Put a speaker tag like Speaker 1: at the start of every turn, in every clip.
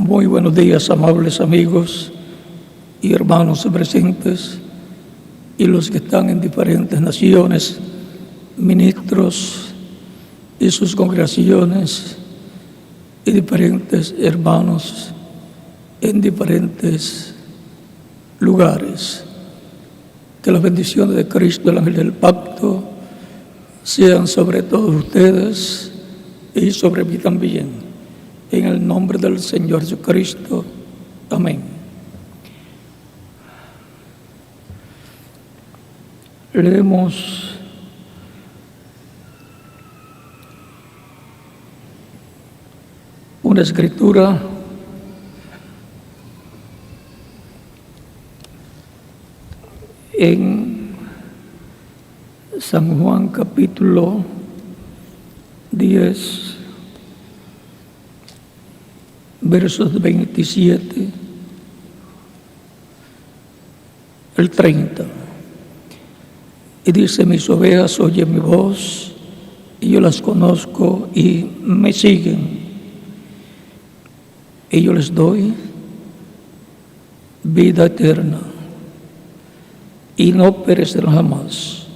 Speaker 1: Muy buenos días, amables amigos y hermanos presentes y los que están en diferentes naciones, ministros y sus congregaciones y diferentes hermanos en diferentes lugares. Que las bendiciones de Cristo, el ángel del pacto, sean sobre todos ustedes y sobre mí también. En el nombre del Señor Jesucristo. Amén. Leemos una escritura en San Juan capítulo 10, versos 27 al 30. Y dice: mis ovejas oyen mi voz, y yo las conozco y me siguen. Y yo les doy vida eterna, y no perecerán jamás,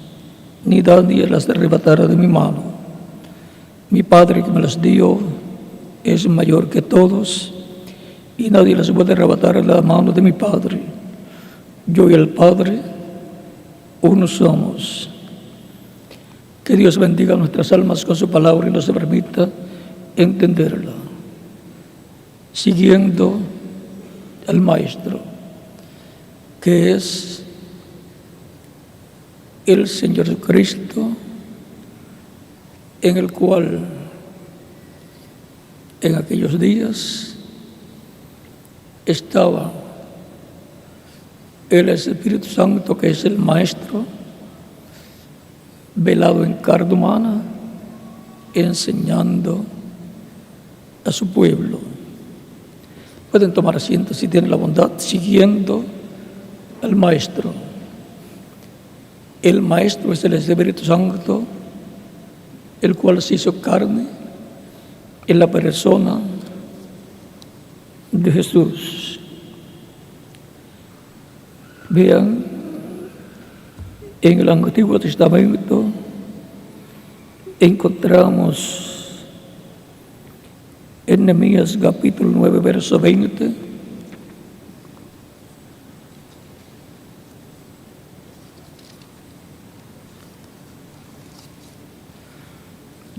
Speaker 1: ni nadie las arrebatará de mi mano. Mi Padre que me las dio es mayor que todos, y nadie las puede arrebatar de la mano de mi Padre. Yo y el Padre, uno somos. Que Dios bendiga nuestras almas con su palabra y nos permita entenderla, siguiendo al Maestro, que es el Señor Jesucristo, en el cual en aquellos días estaba el Espíritu Santo, que es el Maestro, velado en carne humana, enseñando a su pueblo. Pueden tomar asiento si tienen la bondad, siguiendo al Maestro. El Maestro es el Espíritu Santo, el cual se hizo carne en la persona de Jesús. Vean, en el Antiguo Testamento encontramos en Nehemías capítulo 9, verso 20,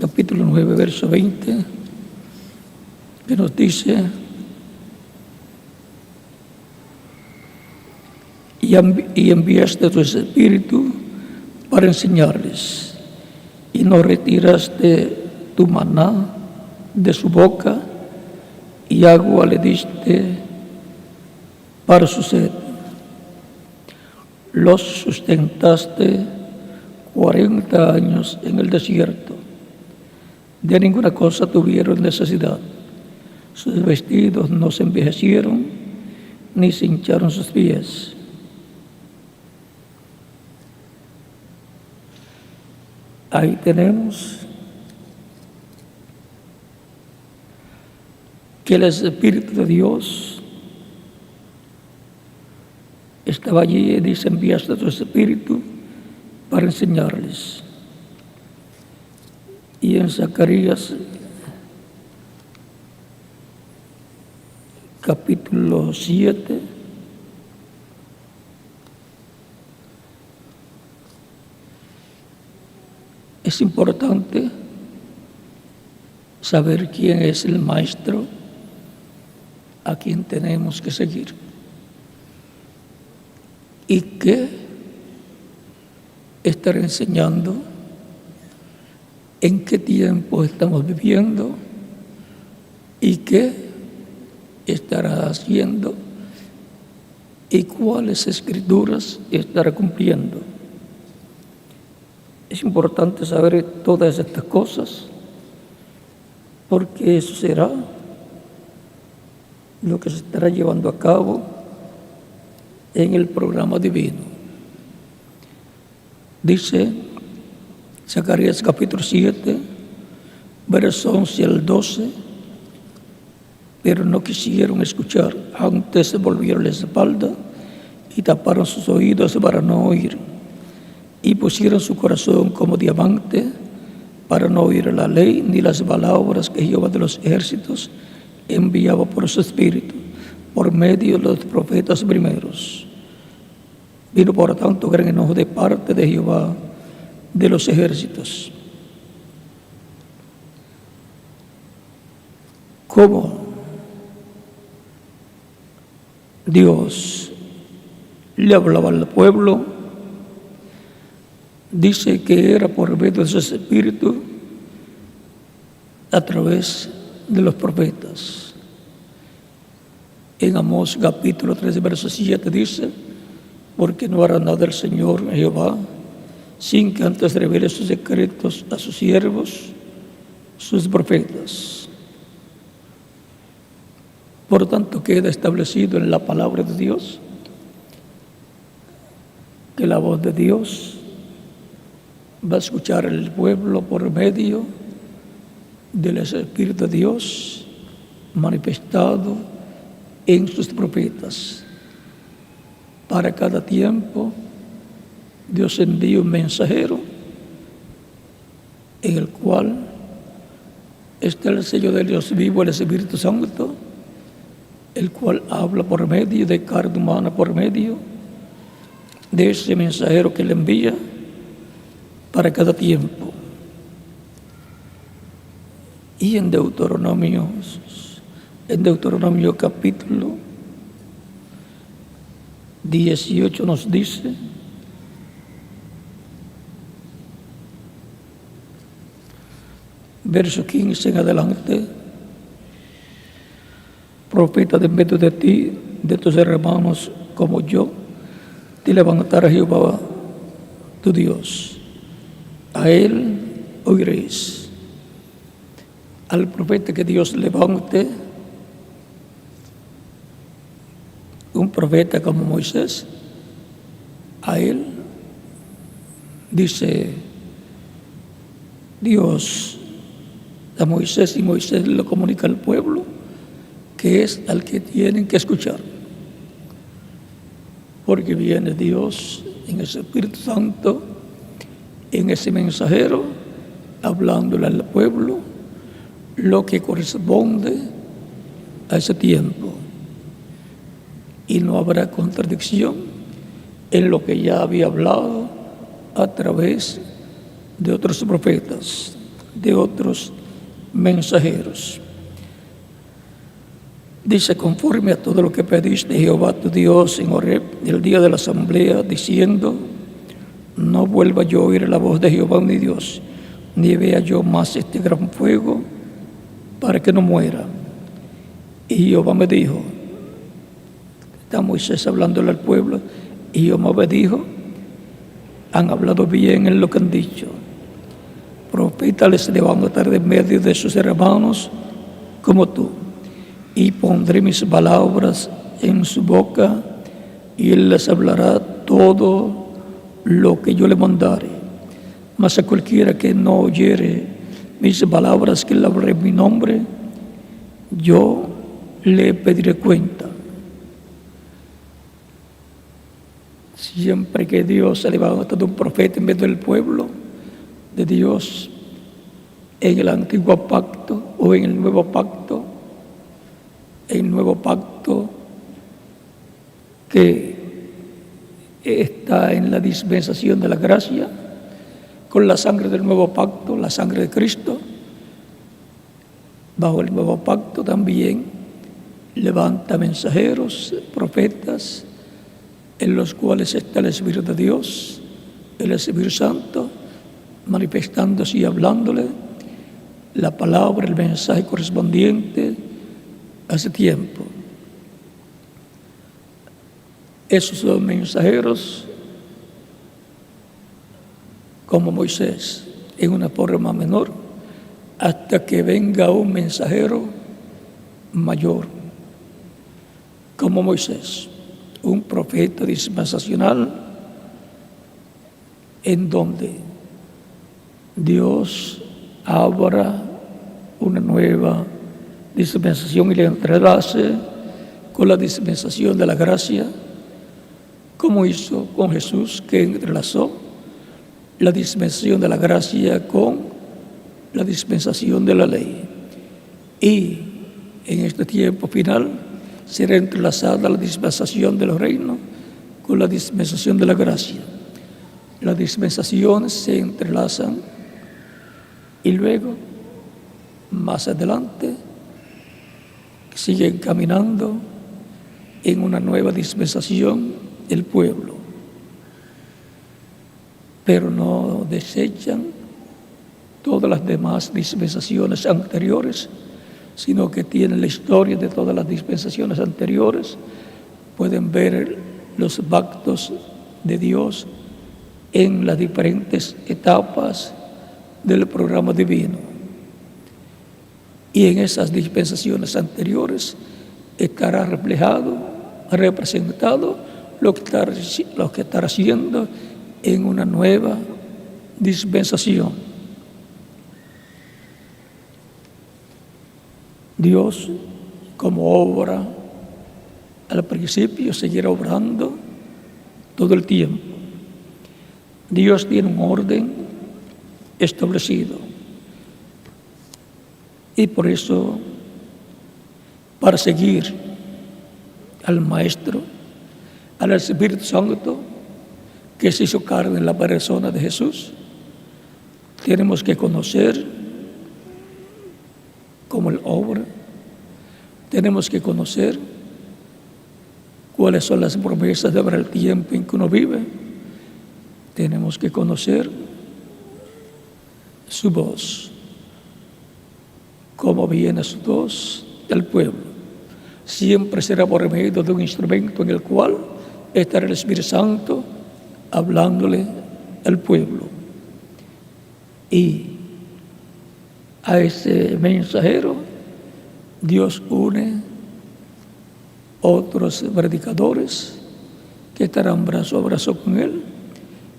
Speaker 1: capítulo 9, verso 20, que nos dice: y enviaste tu Espíritu para enseñarles, y no retiraste tu maná de su boca, y agua le diste para su sed. Los sustentaste 40 años en el desierto. De ninguna cosa tuvieron necesidad. Sus vestidos no se envejecieron, ni se hincharon sus pies. Ahí tenemos que el Espíritu de Dios estaba allí, y dice: enviaste a tu Espíritu para enseñarles. Y en Zacarías capítulo 7, es importante saber quién es el Maestro a quien tenemos que seguir y qué estar enseñando, en qué tiempo estamos viviendo y qué estará haciendo y cuáles escrituras estará cumpliendo. Es importante saber todas estas cosas, porque eso será lo que se estará llevando a cabo en el programa divino. Dice Zacarías capítulo 7, versos 11 al 12, pero no quisieron escuchar. Antes se volvieron la espalda y taparon sus oídos para no oír, y pusieron su corazón como diamante para no oír la ley ni las palabras que Jehová de los ejércitos enviaba por su espíritu, por medio de los profetas primeros. Vino por tanto gran enojo de parte de Jehová de los ejércitos. ¿Cómo Dios le hablaba al pueblo? Dice que era por medio de su espíritu a través de los profetas. En Amós capítulo 3, verso 7 dice: porque no hará nada el Señor Jehová sin que antes revele sus secretos a sus siervos, sus profetas. Por tanto, queda establecido en la palabra de Dios que la voz de Dios va a escuchar el pueblo por medio del Espíritu de Dios manifestado en sus profetas. Para cada tiempo, Dios envía un mensajero en el cual está el sello de Dios vivo, el Espíritu Santo, el cual habla por medio de carne humana, por medio de ese mensajero que le envía para cada tiempo. Y en Deuteronomio capítulo 18 nos dice: verso 15 en adelante: profeta de en medio de ti, de tus hermanos como yo, te levantará Jehová tu Dios. A él oiréis. Al profeta que Dios levante, un profeta como Moisés, a él dice Dios a Moisés, y Moisés lo comunica al pueblo, que es al que tienen que escuchar, porque viene Dios en el Espíritu Santo, en ese mensajero, hablándole al pueblo lo que corresponde a ese tiempo, y no habrá contradicción en lo que ya había hablado a través de otros profetas, de otros mensajeros. Dice: conforme a todo lo que pediste Jehová tu Dios en Horeb, el día de la asamblea, diciendo: no vuelva yo a oír la voz de Jehová mi Dios, ni vea yo más este gran fuego, para que no muera. Y Jehová me dijo, está Moisés hablándole al pueblo, y Jehová me dijo: han hablado bien en lo que han dicho. Profeta les levantaré de medio de sus hermanos como tú, y pondré mis palabras en su boca, y él les hablará todo lo que yo le mandare. Mas a cualquiera que no oyere mis palabras, que le hablaré en mi nombre, yo le pediré cuenta. Siempre que Dios se levanta de un profeta en medio del pueblo de Dios, en el antiguo pacto o en el nuevo pacto, que está en la dispensación de la gracia, con la sangre del nuevo pacto, la sangre de Cristo, bajo el nuevo pacto también levanta mensajeros, profetas, en los cuales está el Espíritu de Dios, el Espíritu Santo, manifestándose y hablándole la palabra, el mensaje correspondiente a ese tiempo. Esos son mensajeros como Moisés, en una forma menor, hasta que venga un mensajero mayor, como Moisés, un profeta dispensacional, en donde Dios abra una nueva dispensación y la entrelace con la dispensación de la gracia, como hizo con Jesús, que entrelazó la dispensación de la gracia con la dispensación de la ley. Y en este tiempo final será entrelazada la dispensación del reino con la dispensación de la gracia. Las dispensaciones se entrelazan y luego, más adelante, siguen caminando en una nueva dispensación el pueblo, pero no desechan todas las demás dispensaciones anteriores, sino que tienen la historia de todas las dispensaciones anteriores. Pueden ver los pactos de Dios en las diferentes etapas del programa divino. Y en esas dispensaciones anteriores estará representado lo que estará haciendo en una nueva dispensación. Dios, como obra al principio, seguirá obrando todo el tiempo. Dios tiene un orden establecido. Y por eso, para seguir al Maestro, al Espíritu Santo, que se hizo carne en la persona de Jesús, tenemos que conocer cómo Él obra, tenemos que conocer cuáles son las promesas de el tiempo en que uno vive, tenemos que conocer su voz, cómo viene su voz del pueblo. Siempre será por medio de un instrumento en el cual estará el Espíritu Santo hablándole al pueblo. Y a ese mensajero Dios une otros predicadores que estarán brazo a brazo con él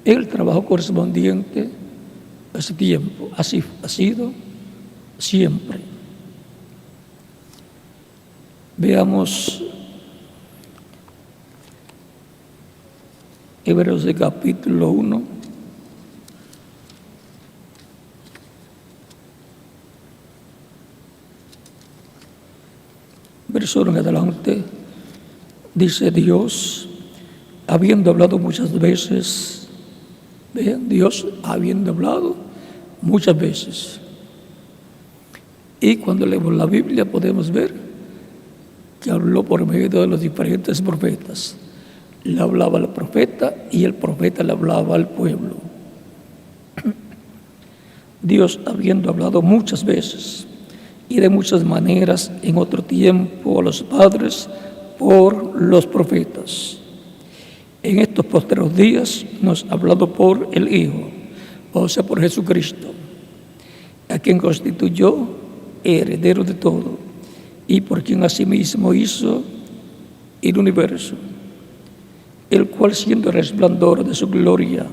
Speaker 1: en el trabajo correspondiente a ese tiempo. Así ha sido siempre. Veamos Hebreos de capítulo 1. Verso en adelante, dice Dios, habiendo hablado muchas veces, vean, Dios habiendo hablado muchas veces. Y cuando leemos la Biblia podemos ver que habló por medio de los diferentes profetas. Le hablaba al profeta y el profeta le hablaba al pueblo. Dios habiendo hablado muchas veces y de muchas maneras en otro tiempo a los padres por los profetas. En estos postreros días nos ha hablado por el Hijo, o sea, por Jesucristo, a quien constituyó heredero de todo y por quien asimismo hizo el universo, el cual siendo el resplandor de su gloria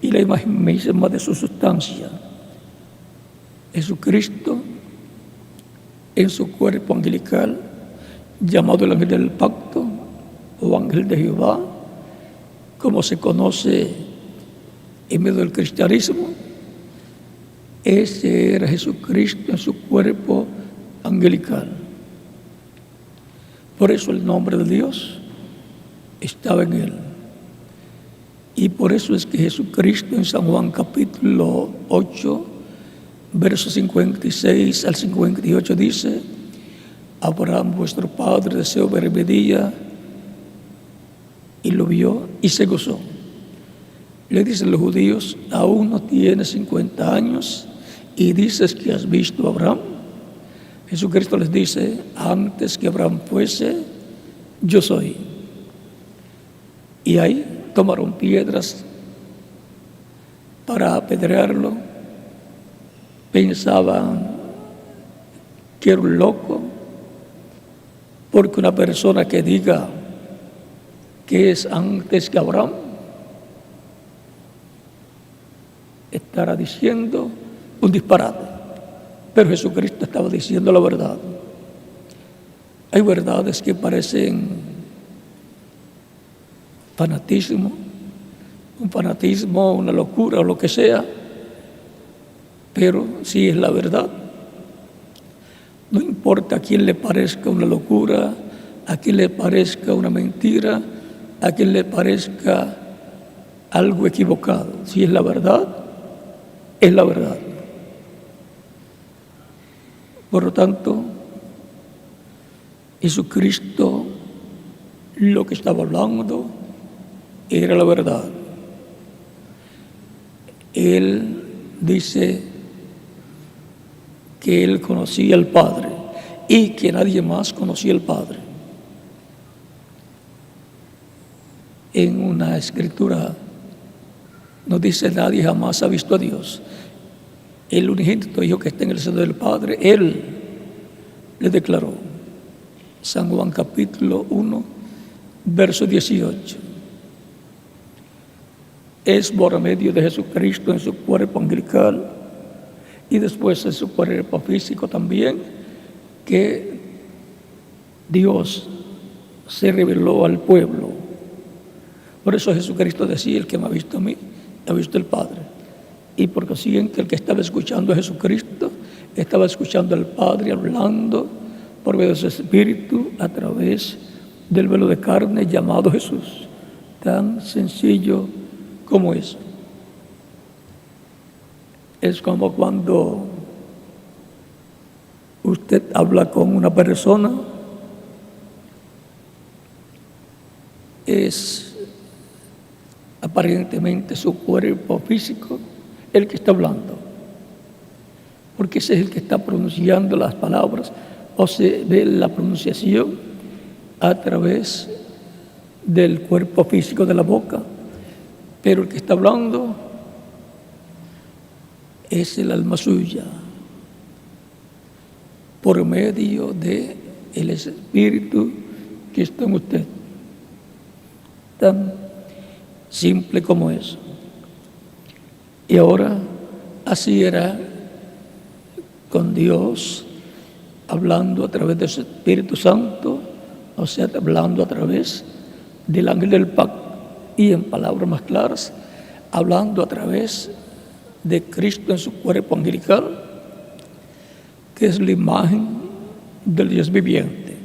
Speaker 1: y la imagen misma de su sustancia, Jesucristo en su cuerpo angelical, llamado el ángel del pacto o ángel de Jehová, como se conoce en medio del cristianismo, ese era Jesucristo en su cuerpo angelical. Por eso el nombre de Dios estaba en él. Y por eso es que Jesucristo en San Juan capítulo 8, versos 56 al 58 dice: Abraham vuestro padre deseó ver mi día y lo vio y se gozó. Le dicen los judíos: aún no tienes 50 años y dices que has visto a Abraham. Jesucristo les dice: antes que Abraham fuese, yo soy. Y ahí tomaron piedras para apedrearlo. Pensaban que era un loco, porque una persona que diga que es antes que Abraham diciendo un disparate. Pero Jesucristo estaba diciendo la verdad. Hay verdades que parecen fanatismo, un fanatismo, una locura o lo que sea, pero sí es la verdad. No importa a quién le parezca una locura, a quién le parezca una mentira, a quien le parezca algo equivocado. Si es la verdad, es la verdad. Por lo tanto, Jesucristo lo que estaba hablando era la verdad. Él dice que él conocía al Padre y que nadie más conocía al Padre. En una escritura nos dice: nadie jamás ha visto a Dios. El unigénito Hijo que está en el seno del Padre, Él le declaró. San Juan capítulo 1, verso 18. Es por medio de Jesucristo en su cuerpo angelical y después en su cuerpo físico también que Dios se reveló al pueblo. Por eso Jesucristo decía: el que me ha visto a mí, ha visto al Padre. Y por consiguiente, el que estaba escuchando a Jesucristo, estaba escuchando al Padre hablando por medio de su Espíritu a través del velo de carne llamado Jesús. Tan sencillo como eso. Es como cuando usted habla con una persona, es aparentemente su cuerpo físico el que está hablando, porque ese es el que está pronunciando las palabras, o se ve la pronunciación a través del cuerpo físico de la boca, pero el que está hablando es el alma suya, por medio de el Espíritu que está en usted. Tan simple como eso. Y ahora, así era con Dios, hablando a través de su Espíritu Santo, o sea, hablando a través del ángel del pacto, y en palabras más claras, hablando a través de Cristo en su cuerpo angelical, que es la imagen del Dios viviente,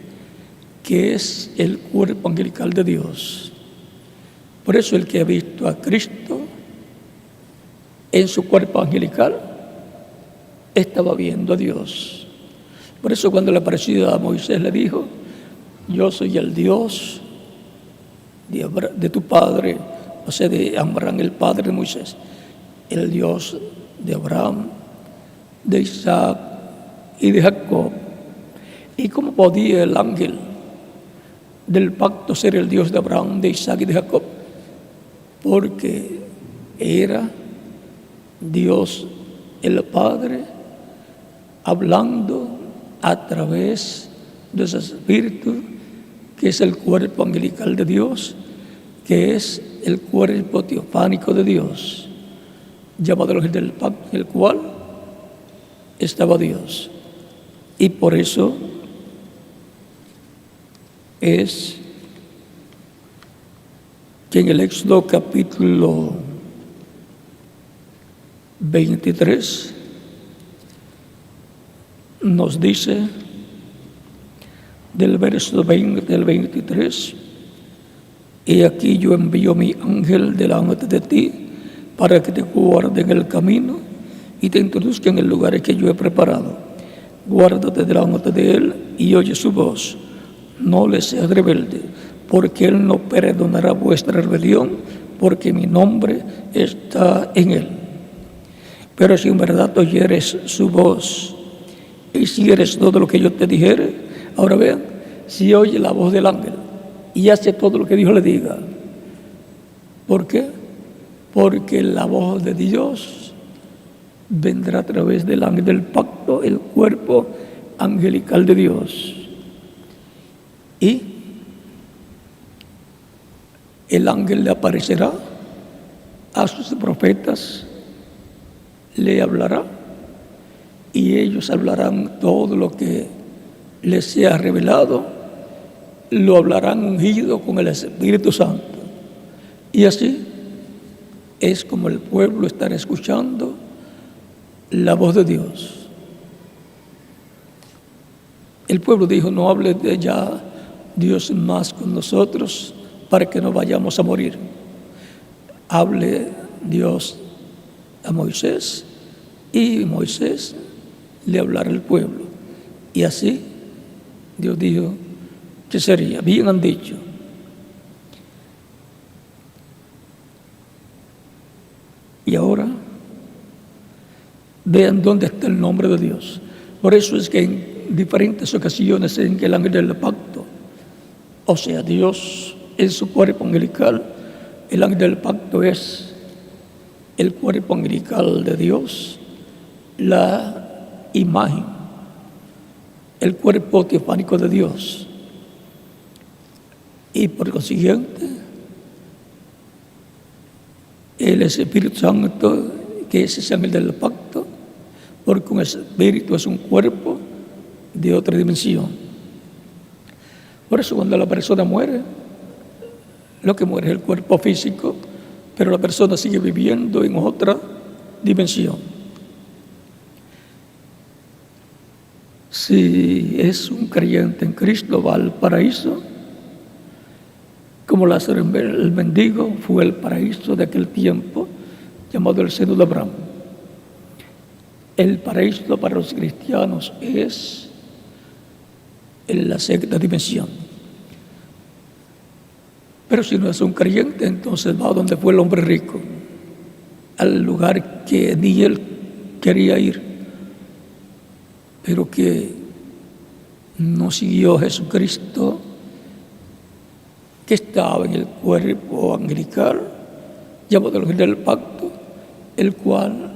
Speaker 1: que es el cuerpo angelical de Dios. Por eso el que ha visto a Cristo en su cuerpo angelical estaba viendo a Dios. Por eso cuando le apareció a Moisés le dijo: yo soy el Dios de tu padre, o sea, de Abraham, el padre de Moisés, el Dios de Abraham, de Isaac y de Jacob. ¿Y cómo podía el ángel del pacto ser el Dios de Abraham, de Isaac y de Jacob? Porque era Dios el Padre hablando a través de ese Espíritu, que es el cuerpo angelical de Dios, que es el cuerpo teofánico de Dios, llamado el ángel del pacto, en el cual estaba Dios. Y por eso es que en el Éxodo capítulo 23 nos dice, del verso 20 al 23: he aquí yo envío mi ángel delante de ti para que te guarde en el camino y te introduzca en el lugar que yo he preparado. Guárdate delante de él y oye su voz. No le seas rebelde, porque él no perdonará vuestra rebelión, porque mi nombre está en él. Pero si en verdad oyeres su voz y hicieres todo lo que yo te dijere, ahora vean, si oye la voz del ángel y hace todo lo que Dios le diga. ¿Por qué? Porque la voz de Dios vendrá a través del ángel del pacto, el cuerpo angelical de Dios. Y el ángel le aparecerá a sus profetas, le hablará y ellos hablarán todo lo que les sea revelado lo hablarán ungido con el Espíritu Santo. Y así es como el pueblo estará escuchando la voz de Dios. El pueblo dijo: no hable de ya Dios más con nosotros para que no vayamos a morir. Hable Dios a Moisés y Moisés le hablará al pueblo. Y así Dios dijo que sería. Bien han dicho. Y ahora vean dónde está el nombre de Dios. Por eso es que en diferentes ocasiones en que el ángel del pacto, o sea, Dios en su cuerpo angelical, el ángel del pacto es el cuerpo angelical de Dios, la imagen, el cuerpo teofánico de Dios. Y por consiguiente, el Espíritu Santo, que es ese ángel del pacto, porque un espíritu es un cuerpo de otra dimensión. Por eso cuando la persona muere, lo que muere es el cuerpo físico, pero la persona sigue viviendo en otra dimensión. Si es un creyente en Cristo, va al paraíso, como Lázaro el mendigo fue el paraíso de aquel tiempo, llamado el seno de Abraham. El paraíso para los cristianos es en la sexta dimensión. Pero si no es un creyente, entonces va a donde fue el hombre rico, al lugar que ni él quería ir, pero que no siguió a Jesucristo, que estaba en el cuerpo angelical, llamado el ángel del pacto, el cual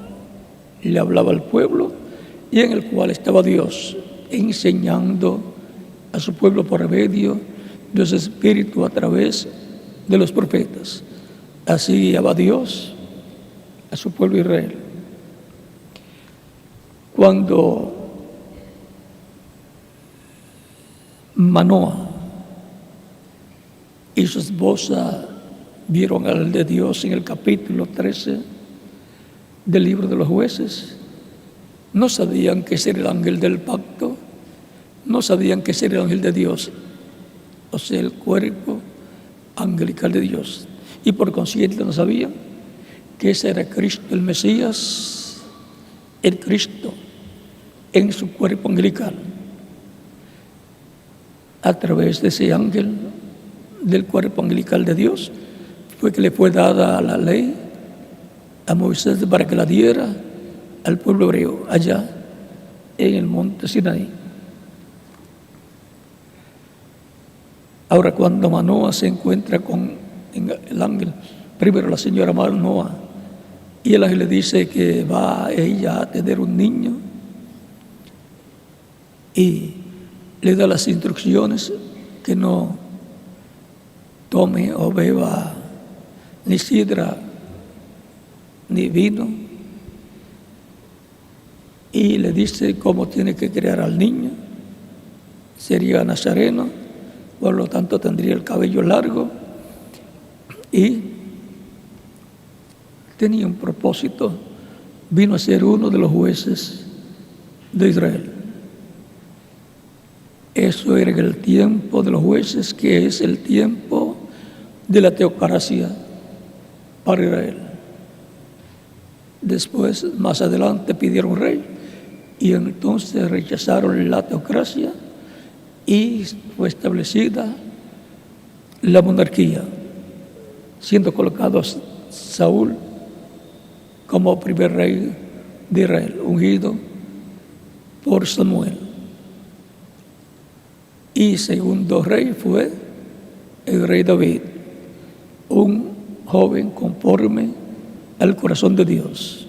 Speaker 1: le hablaba al pueblo y en el cual estaba Dios enseñando a su pueblo por medio de su Espíritu a través de los profetas. Así guiaba Dios a su pueblo Israel. Cuando Manoah y su esposa vieron al de Dios en el capítulo 13 del libro de los jueces, no sabían que ese era el ángel del pacto, no sabían que ese era el ángel de Dios, o sea, el cuerpo angelical de Dios. Y por consiguiente no sabían que ese era Cristo, el Mesías, el Cristo en su cuerpo angelical. A través de ese ángel del cuerpo angelical de Dios fue que le fue dada la ley a Moisés para que la diera al pueblo hebreo allá en el monte Sinaí. Ahora, cuando Manoah se encuentra con el ángel, primero la señora Manoah, y el ángel le dice que va ella a tener un niño y le da las instrucciones que no tome o beba ni sidra ni vino, y le dice cómo tiene que criar al niño. Sería nazareno, por lo tanto tendría el cabello largo y tenía un propósito: vino a ser uno de los jueces de Israel. Eso era en el tiempo de los jueces, que es el tiempo de la teocracia para Israel. Después, más adelante, pidieron rey y entonces rechazaron la teocracia y fue establecida la monarquía, siendo colocado Saúl como primer rey de Israel, ungido por Samuel. Y segundo rey fue el rey David, un joven conforme al corazón de Dios,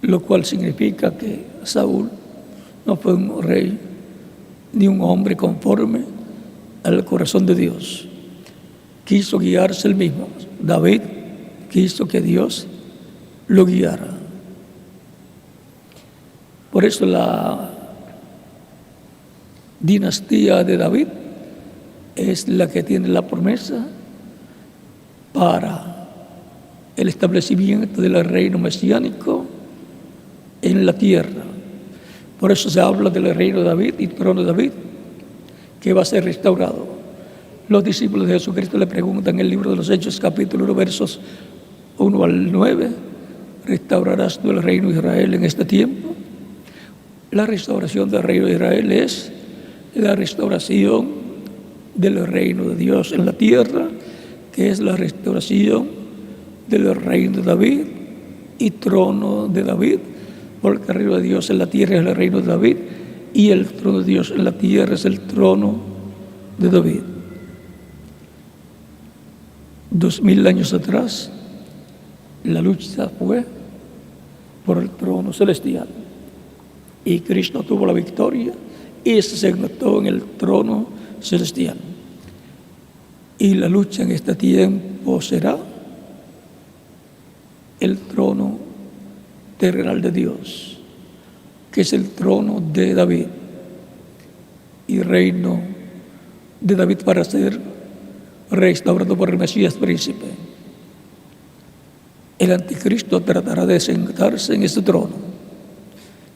Speaker 1: lo cual significa que Saúl no fue un rey ni un hombre conforme al corazón de Dios. Quiso guiarse él mismo. David quiso que Dios lo guiara. Por eso la dinastía de David es la que tiene la promesa para el establecimiento del reino mesiánico en la tierra. Por eso se habla del reino de David y trono de David, que va a ser restaurado. Los discípulos de Jesucristo le preguntan en el libro de los Hechos, capítulo 1, versos 1 al 9, ¿restaurarás tú el reino de Israel en este tiempo? La restauración del reino de Israel es la restauración del reino de Dios en la tierra, que es la restauración del reino de David y trono de David, porque el reino de Dios en la tierra es el reino de David y el trono de Dios en la tierra es el trono de David. 2000 años atrás, la lucha fue por el trono celestial y Cristo tuvo la victoria y se sentó en el trono celestial. Y la lucha en este tiempo será el trono terrenal de Dios, que es el trono de David y reino de David para ser restaurado por el Mesías príncipe. El anticristo tratará de sentarse en ese trono,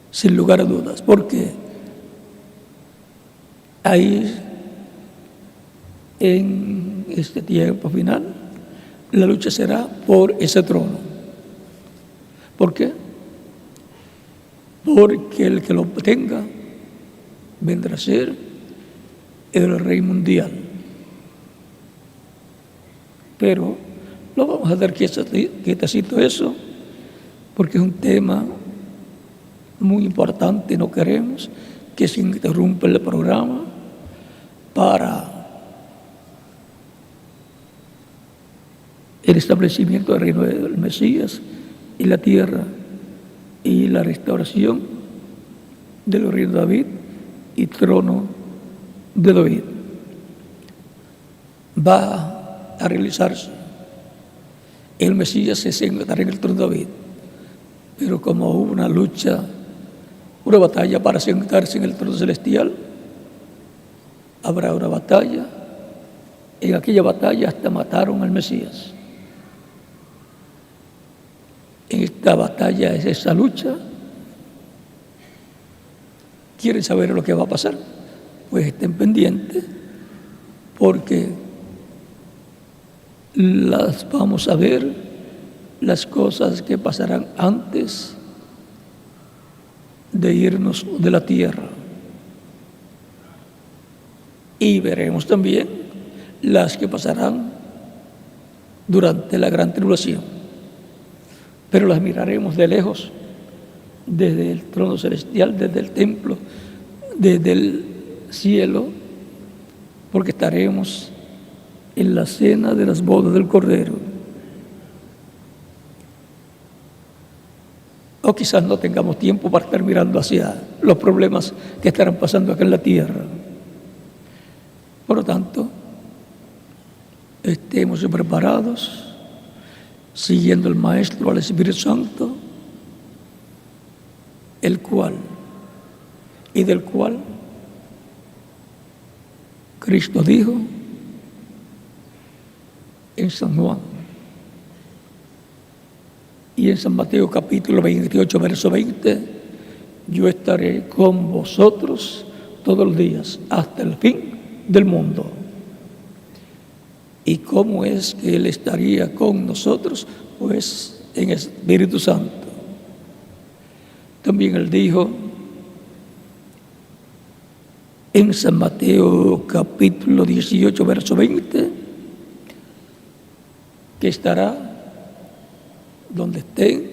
Speaker 1: sin lugar a dudas, porque ahí, en este tiempo final, la lucha será por ese trono. ¿Por qué? Porque el que lo obtenga vendrá a ser el rey mundial. Pero lo vamos a dar quietecito eso, porque es un tema muy importante. No queremos que se interrumpa el programa para el establecimiento del reino del Mesías en la tierra y la restauración del reino de David y trono de David. Va a realizarse. El Mesías se sentará en el trono de David, pero como hubo una lucha, una batalla para sentarse en el trono celestial, habrá una batalla. En aquella batalla hasta mataron al Mesías. En esta batalla, es esa lucha. ¿Quieren saber lo que va a pasar? Pues estén pendientes, porque las vamos a ver, las cosas que pasarán antes de irnos de la tierra. Y veremos también las que pasarán durante la gran tribulación. Pero las miraremos de lejos, desde el trono celestial, desde el templo, desde el cielo, porque estaremos en la cena de las bodas del Cordero. O quizás no tengamos tiempo para estar mirando hacia los problemas que estarán pasando acá en la tierra. Por lo tanto, estemos preparados, siguiendo al Maestro, al Espíritu Santo, el cual y del cual Cristo dijo en San Juan y en San Mateo capítulo 28, verso 20, yo estaré con vosotros todos los días hasta el fin del mundo. ¿Y cómo es que Él estaría con nosotros? Pues en el Espíritu Santo. También Él dijo en San Mateo capítulo 18, verso 20, que estará donde estén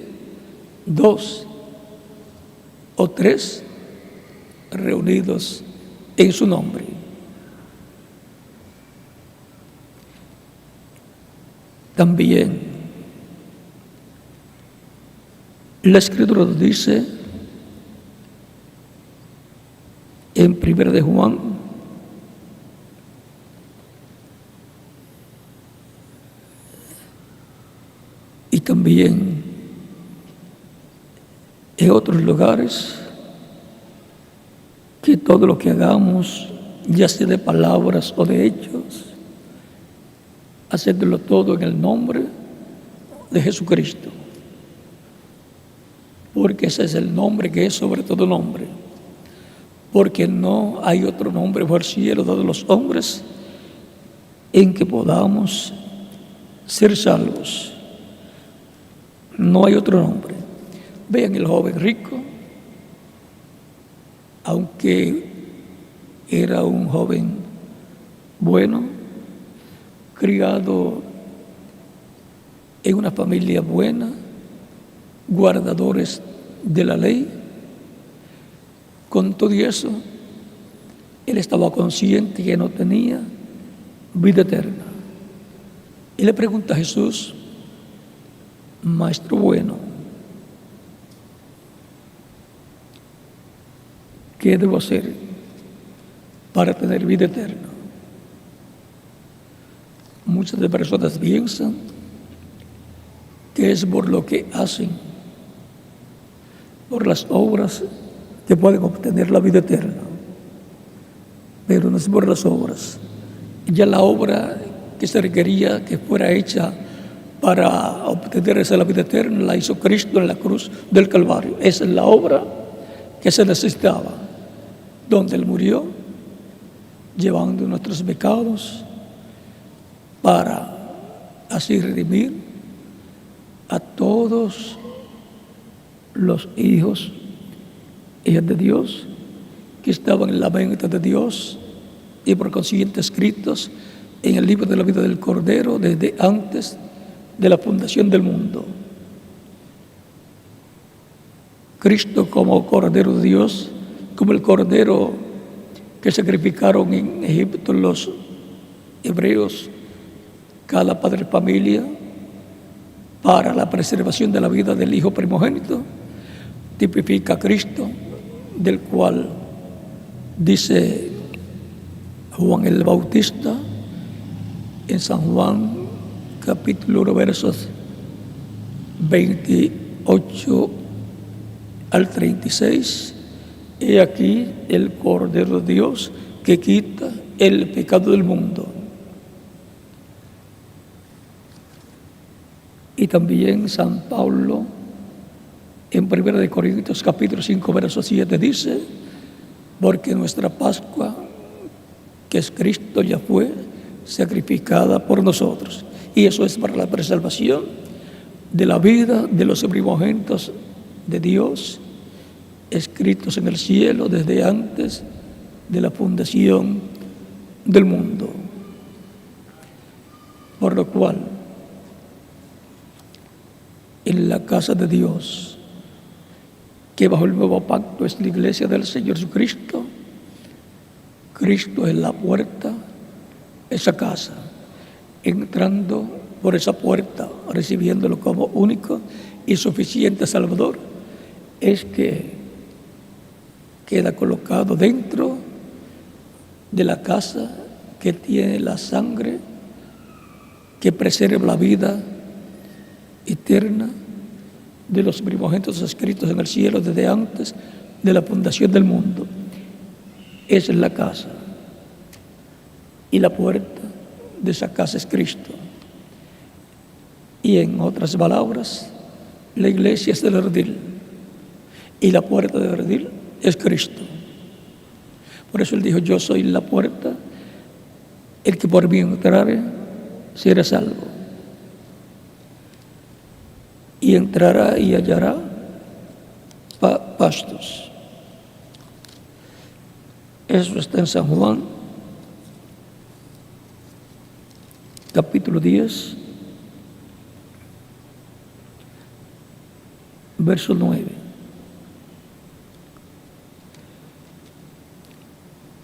Speaker 1: 2 o 3 reunidos en su nombre. También la Escritura nos dice en 1 de Juan y también en otros lugares que todo lo que hagamos ya sea de palabras o de hechos, haciéndolo todo en el nombre de Jesucristo, porque ese es el nombre que es sobre todo nombre, porque no hay otro nombre bajo el cielo dado a los hombres en que podamos ser salvos. No hay otro nombre. Vean el joven rico, aunque era un joven bueno, criado en una familia buena, guardadores de la ley, con todo eso, él estaba consciente que no tenía vida eterna. Y le pregunta a Jesús: Maestro bueno, ¿qué debo hacer para tener vida eterna? Muchas de personas piensan que es por lo que hacen, por las obras, que pueden obtener la vida eterna. Pero no es por las obras. Ya la obra que se requería que fuera hecha para obtener esa la vida eterna la hizo Cristo en la cruz del Calvario. Esa es la obra que se necesitaba, donde Él murió, llevando nuestros pecados, para así redimir a todos los hijos y hijas de Dios que estaban en la mente de Dios y por consiguiente escritos en el libro de la vida del Cordero desde antes de la fundación del mundo. Cristo como Cordero de Dios, como el Cordero que sacrificaron en Egipto los hebreos, cada padre de familia, para la preservación de la vida del Hijo primogénito, tipifica a Cristo, del cual dice Juan el Bautista en San Juan capítulo 1 versos 28 al 36, he aquí el Cordero de Dios que quita el pecado del mundo. Y también San Pablo en 1 Corintios capítulo 5 verso 7 dice: porque nuestra Pascua, que es Cristo, ya fue sacrificada por nosotros. Y eso es para la preservación de la vida de los primogénitos de Dios, escritos en el cielo desde antes de la fundación del mundo. Por lo cual, en la casa de Dios, que bajo el nuevo pacto es la iglesia del Señor Jesucristo, Cristo es la puerta, esa casa, entrando por esa puerta, recibiéndolo como único y suficiente Salvador, es que queda colocado dentro de la casa que tiene la sangre que preserva la vida eterna de los primogénitos escritos en el cielo desde antes de la fundación del mundo. Esa es la casa, y la puerta de esa casa es Cristo. Y en otras palabras, la iglesia es el redil y la puerta del redil es Cristo. Por eso Él dijo: yo soy la puerta, el que por mí entrare será salvo. Y entrará y hallará pastos. Eso está en San Juan, capítulo 10, verso 9.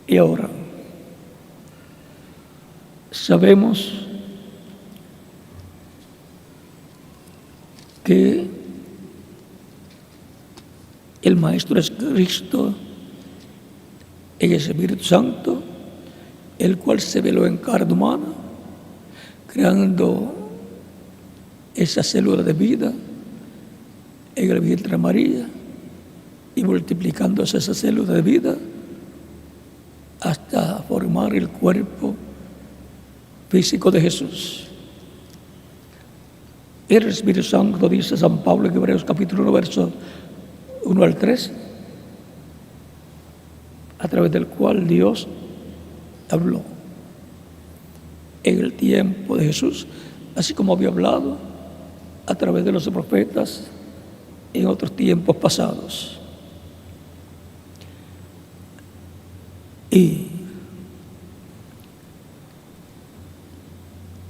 Speaker 1: Y ahora, sabemos que el Maestro es Cristo, el Espíritu Santo, el cual se veló en carne humana, creando esa célula de vida en el vientre de María y multiplicándose esa célula de vida hasta hasta formar el cuerpo físico de Jesús. El Espíritu Santo, dice San Pablo en Hebreos capítulo 1, verso 1 al 3, a través del cual Dios habló en el tiempo de Jesús, así como había hablado a través de los profetas en otros tiempos pasados. Y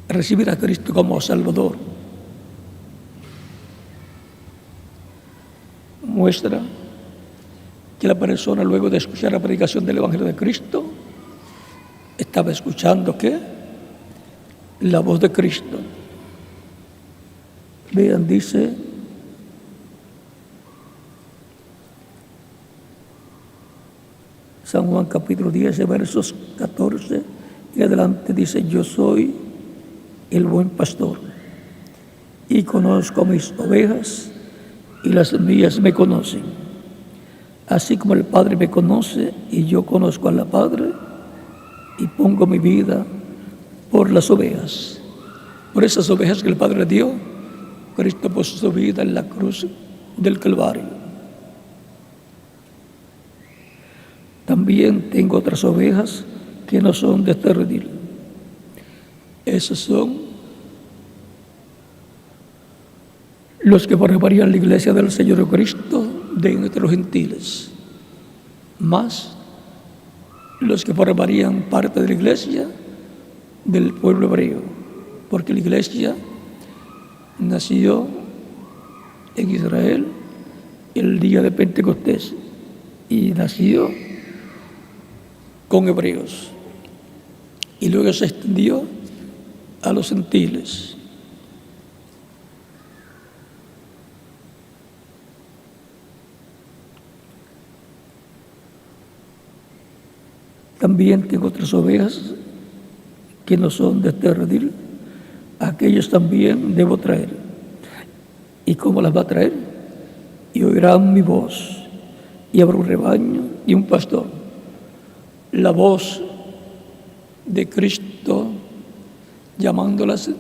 Speaker 1: recibir a Cristo como Salvador muestra que la persona, luego de escuchar la predicación del Evangelio de Cristo, estaba escuchando ¿qué? La voz de Cristo. Vean, dice San Juan capítulo 10, versos 14 y adelante, dice: yo soy el buen pastor y conozco mis ovejas y las mías me conocen, así como el Padre me conoce y yo conozco al Padre y pongo mi vida por las ovejas. Por esas ovejas que el Padre dio, Cristo puso su vida en la cruz del Calvario. También tengo otras ovejas que no son de este redil. Esos son los que formarían la iglesia del Señor Cristo de entre los gentiles, más los que formarían parte de la iglesia del pueblo hebreo, porque la iglesia nació en Israel el día de Pentecostés y nació con hebreos y luego se extendió a los gentiles. También tengo otras ovejas que no son de este redil, aquellos también debo traer. ¿Y cómo las va a traer? Y oirán mi voz, y habrá un rebaño y un pastor. La voz de Cristo llamándolas,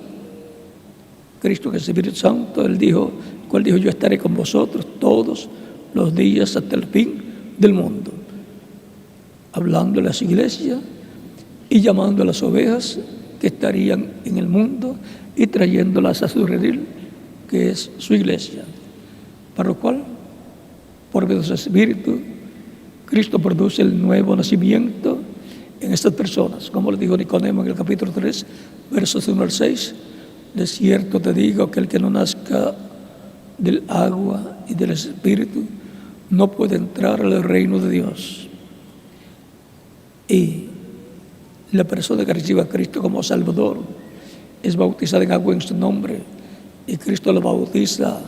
Speaker 1: Cristo que es el Espíritu Santo, Él dijo, yo estaré con vosotros todos los días hasta el fin del mundo, hablando a las iglesias y llamando a las ovejas que estarían en el mundo y trayéndolas a su redil, que es su iglesia, para lo cual, por medio de su Espíritu, Cristo produce el nuevo nacimiento en estas personas, como le dijo Nicodemo en el capítulo 3, versos 1 al 6, de cierto te digo que el que no nazca del agua y del Espíritu no puede entrar al reino de Dios. Y la persona que reciba a Cristo como Salvador es bautizada en agua en su nombre, y Cristo lo bautiza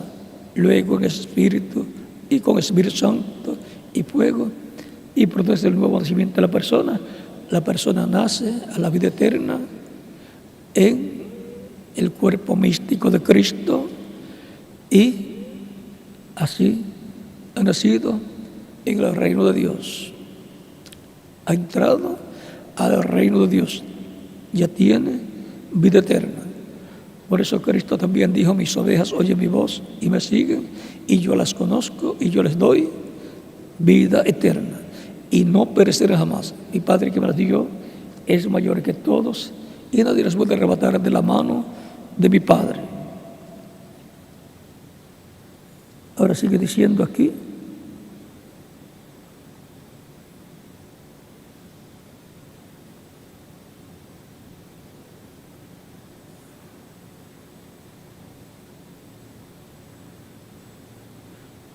Speaker 1: luego en Espíritu y con Espíritu Santo y fuego, y produce el nuevo nacimiento de la persona. La persona nace a la vida eterna en el cuerpo místico de Cristo y así ha nacido en el reino de Dios. Ha entrado al reino de Dios, ya tiene vida eterna. Por eso Cristo también dijo: mis ovejas oyen mi voz y me siguen, y yo las conozco y yo les doy vida eterna y no perecerán jamás. Mi Padre que me las dio es mayor que todos y nadie las puede arrebatar de la mano de mi Padre. Ahora sigue diciendo aquí: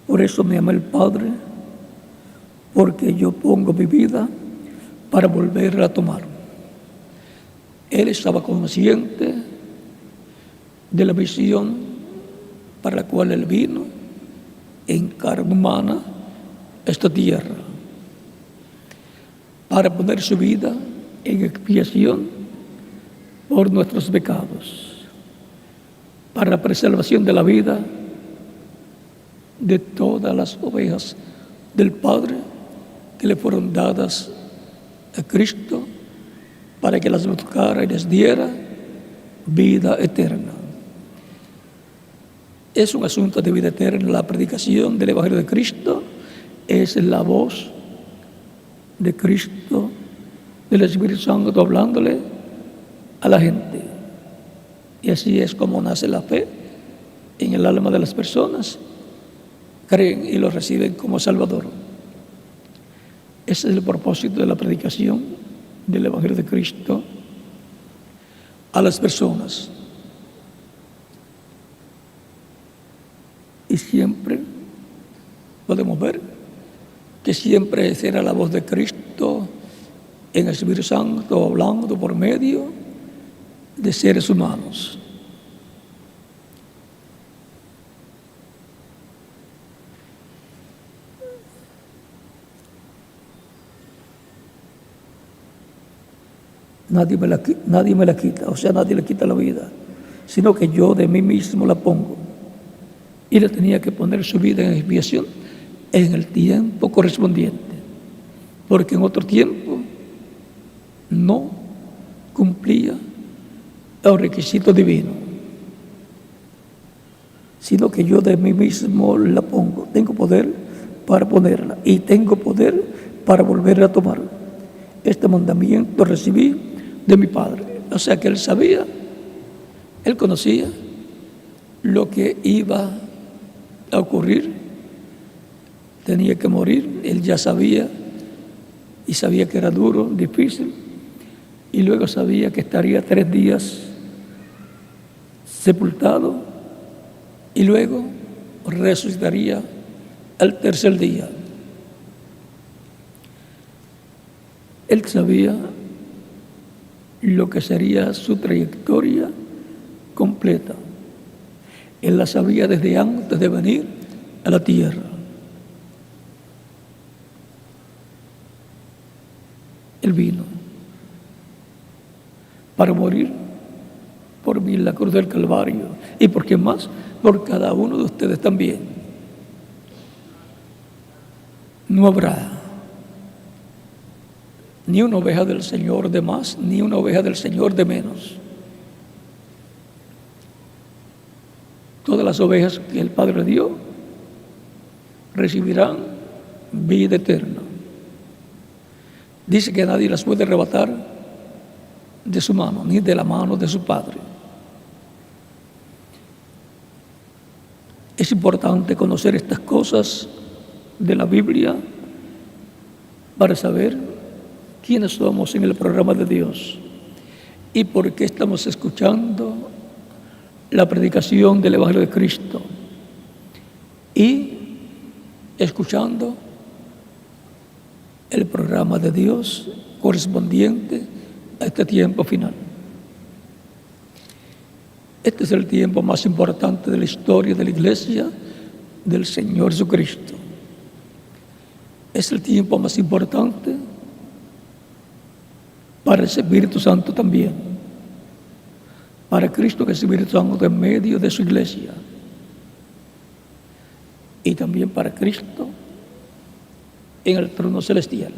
Speaker 1: por eso me ama el Padre, porque yo pongo mi vida para volver a tomar. Él estaba consciente de la misión para la cual Él vino en carne humana a esta tierra, para poner su vida en expiación por nuestros pecados, para la preservación de la vida de todas las ovejas del Padre que le fueron dadas a Cristo para que las buscara y les diera vida eterna. Es un asunto de vida eterna. La predicación del Evangelio de Cristo es la voz de Cristo, del Espíritu Santo hablándole a la gente. Y así es como nace la fe en el alma de las personas. Creen y lo reciben como Salvador. Ese es el propósito de la predicación del Evangelio de Cristo a las personas. Y siempre podemos ver que siempre será la voz de Cristo en el Espíritu Santo hablando por medio de seres humanos. Nadie me la quita, o sea, nadie le quita la vida, sino que yo de mí mismo la pongo. Y le tenía que poner su vida en expiación en el tiempo correspondiente, porque en otro tiempo no cumplía el requisito divino, sino que yo de mí mismo la pongo. Tengo poder para ponerla y tengo poder para volverla a tomar. Este mandamiento recibí de mi Padre. O sea que él sabía, él conocía lo que iba a ocurrir. Tenía que morir, él ya sabía, y sabía que era duro, difícil, y luego sabía que estaría 3 días sepultado y luego resucitaría al tercer día. Él sabía lo que sería su trayectoria completa. Él la sabía desde antes de venir a la tierra. Él vino para morir por mí en la cruz del Calvario. ¿Y por qué más? Por cada uno de ustedes también. No habrá ni una oveja del Señor de más, ni una oveja del Señor de menos. Todas las ovejas que el Padre dio recibirán vida eterna. Dice que nadie las puede arrebatar de su mano, ni de la mano de su Padre. Es importante conocer estas cosas de la Biblia para saber quiénes somos en el programa de Dios y por qué estamos escuchando la predicación del Evangelio de Cristo y escuchando el programa de Dios correspondiente a este tiempo final. Este es el tiempo más importante de la historia de la Iglesia del Señor Jesucristo. Es el tiempo más importante para el Espíritu Santo también. Para Cristo, que es el Espíritu Santo en medio de su Iglesia. Y también para Cristo en el trono celestial,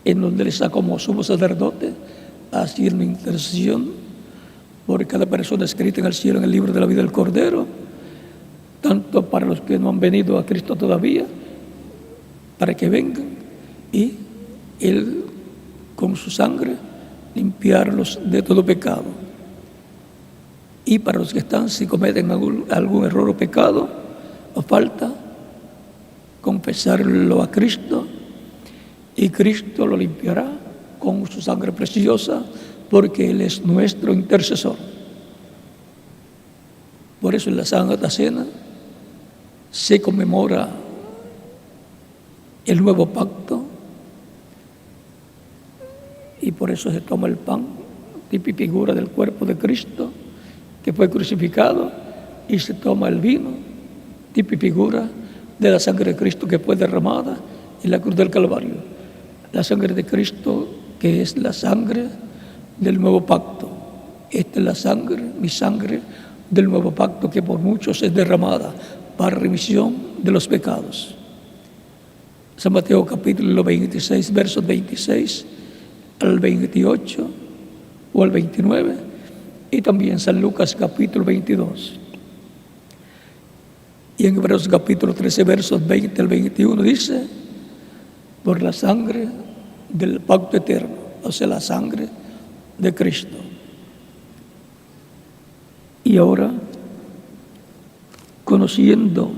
Speaker 1: en donde Él está como sumo sacerdote haciendo intercesión por cada persona escrita en el cielo en el libro de la vida del Cordero, tanto para los que no han venido a Cristo todavía, para que vengan y Él con su sangre limpiarlos de todo pecado. Y para los que están, si cometen algún error o pecado o falta, confesarlo a Cristo y Cristo lo limpiará con su sangre preciosa, porque Él es nuestro intercesor. Por eso en la Santa Cena se conmemora el nuevo pacto y por eso se toma el pan, tipo y figura del cuerpo de Cristo que fue crucificado, y se toma el vino, tipo y figura de la sangre de Cristo que fue derramada en la cruz del Calvario. La sangre de Cristo, que es la sangre del nuevo pacto. Esta es la sangre, mi sangre del nuevo pacto, que por muchos es derramada para remisión de los pecados. San Mateo capítulo 26, versos 26 al 28 o al 29, y también San Lucas capítulo 22. Y en Hebreos capítulo 13, versos 20 al 21 dice: por la sangre del pacto eterno, o sea, la sangre de Cristo. Y ahora, conociendo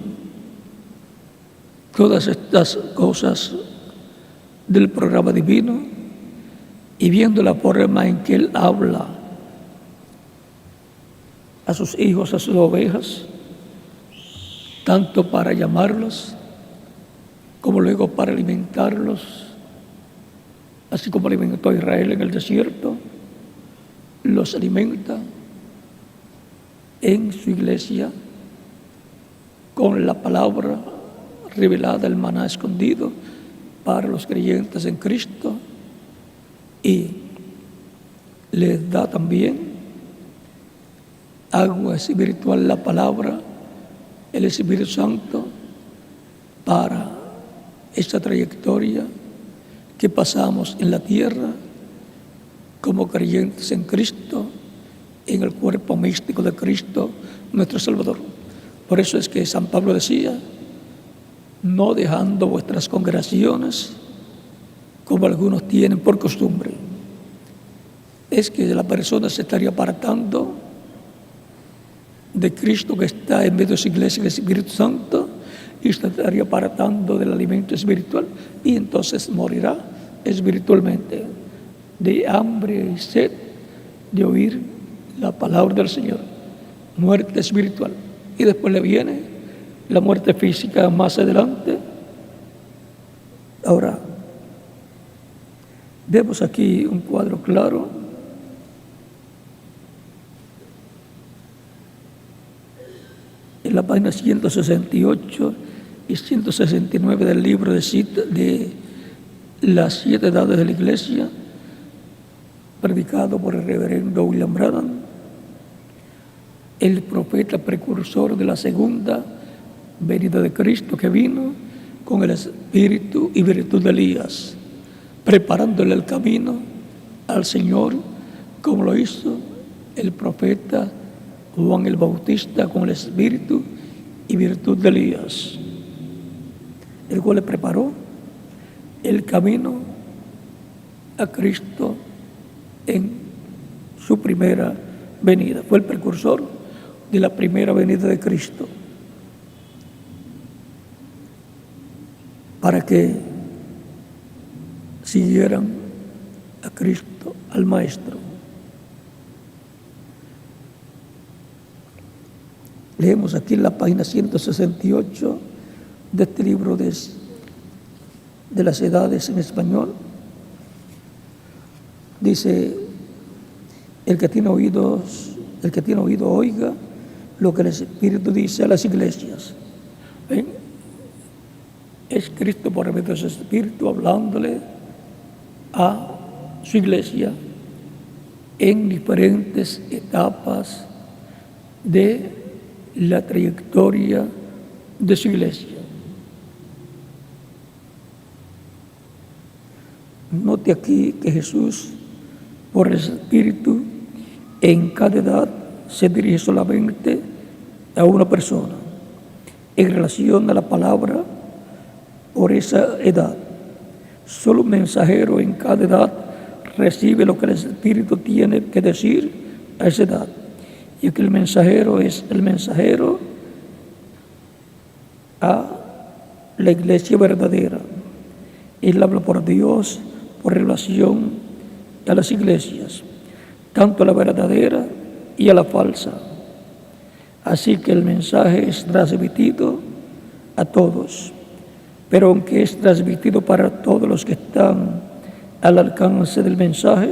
Speaker 1: todas estas cosas del programa divino y viendo la forma en que Él habla a sus hijos, a sus ovejas, tanto para llamarlos como luego para alimentarlos, así como alimentó a Israel en el desierto, los alimenta en su iglesia con la palabra revelada, el maná escondido para los creyentes en Cristo, y les da también agua espiritual, la palabra, el Espíritu Santo, para esta trayectoria que pasamos en la tierra como creyentes en Cristo, en el cuerpo místico de Cristo, nuestro Salvador. Por eso es que San Pablo decía: no dejando vuestras congregaciones, como algunos tienen por costumbre. Es que la persona se estaría apartando de Cristo que está en medio de su iglesia, el Espíritu Santo, y se estaría apartando del alimento espiritual, y entonces morirá espiritualmente de hambre y sed de oír la palabra del Señor. Muerte espiritual. Y después le viene la muerte física más adelante. Ahora, vemos aquí un cuadro claro. En la página 168 y 169 del libro de las 7 edades de la Iglesia, predicado por el reverendo William Branham, el profeta precursor de la segunda venida de Cristo, que vino con el espíritu y virtud de Elías, preparándole el camino al Señor, como lo hizo el profeta Juan el Bautista con el espíritu y virtud de Elías, el cual le preparó el camino a Cristo en su primera venida. Fue el precursor de la primera venida de Cristo, para que siguieran a Cristo, al Maestro. Leemos aquí en la página 168 de este libro de las edades en español. Dice: el que tiene oído oiga lo que el Espíritu dice a las iglesias. ¿Ven? Es Cristo por medio de su Espíritu hablándole a su iglesia en diferentes etapas de la trayectoria de su iglesia. Note aquí que Jesús, por el Espíritu, en cada edad se dirige solamente a una persona en relación a la palabra por esa edad. Solo un mensajero en cada edad recibe lo que el Espíritu tiene que decir a esa edad. Y que el mensajero es el mensajero a la iglesia verdadera. Él habla por Dios, por relación a las iglesias, tanto a la verdadera y a la falsa. Así que el mensaje es transmitido a todos, pero aunque es transmitido para todos los que están al alcance del mensaje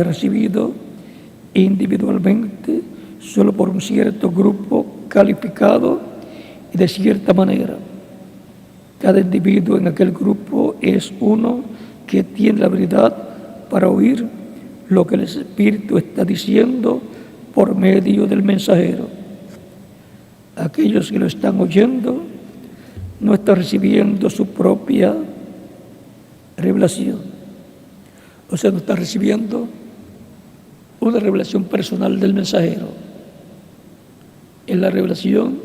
Speaker 1: recibido individualmente, solo por un cierto grupo calificado y de cierta manera. Cada individuo en aquel grupo es uno que tiene la habilidad para oír lo que el Espíritu está diciendo por medio del mensajero. Aquellos que lo están oyendo no está recibiendo su propia revelación. O sea, no está recibiendo una revelación personal del mensajero. Es la revelación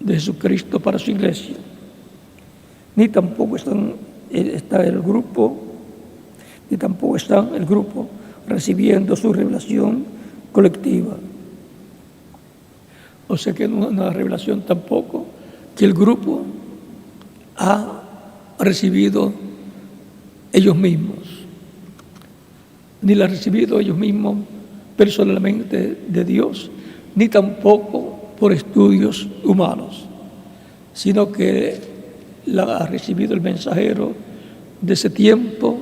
Speaker 1: de Jesucristo para su iglesia. Ni tampoco está el grupo recibiendo su revelación colectiva. O sea que no es una revelación tampoco que el grupo ha recibido ellos mismos, ni la han recibido ellos mismos personalmente de Dios, ni tampoco por estudios humanos, sino que la ha recibido el mensajero de ese tiempo,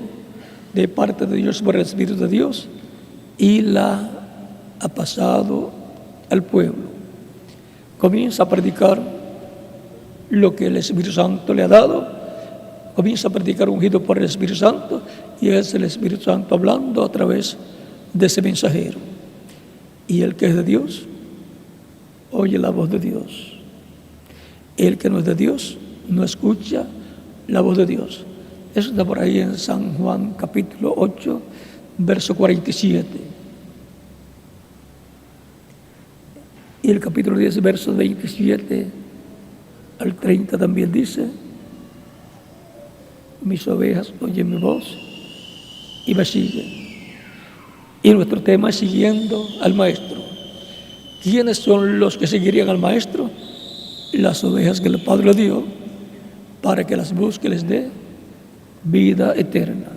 Speaker 1: de parte de Dios por el Espíritu de Dios, y la ha pasado al pueblo. Comienza a predicar lo que el Espíritu Santo le ha dado, comienza a predicar ungido por el Espíritu Santo, y es el Espíritu Santo hablando a través de ese mensajero. Y el que es de Dios, oye la voz de Dios. El que no es de Dios, no escucha la voz de Dios. Eso está por ahí en San Juan capítulo 8, verso 47. Y el capítulo 10, versos 27 al 30 también dice: mis ovejas oyen mi voz y me siguen. Y nuestro tema es siguiendo al Maestro. ¿Quiénes son los que seguirían al Maestro? Las ovejas que el Padre le dio para que las busque y les dé vida eterna.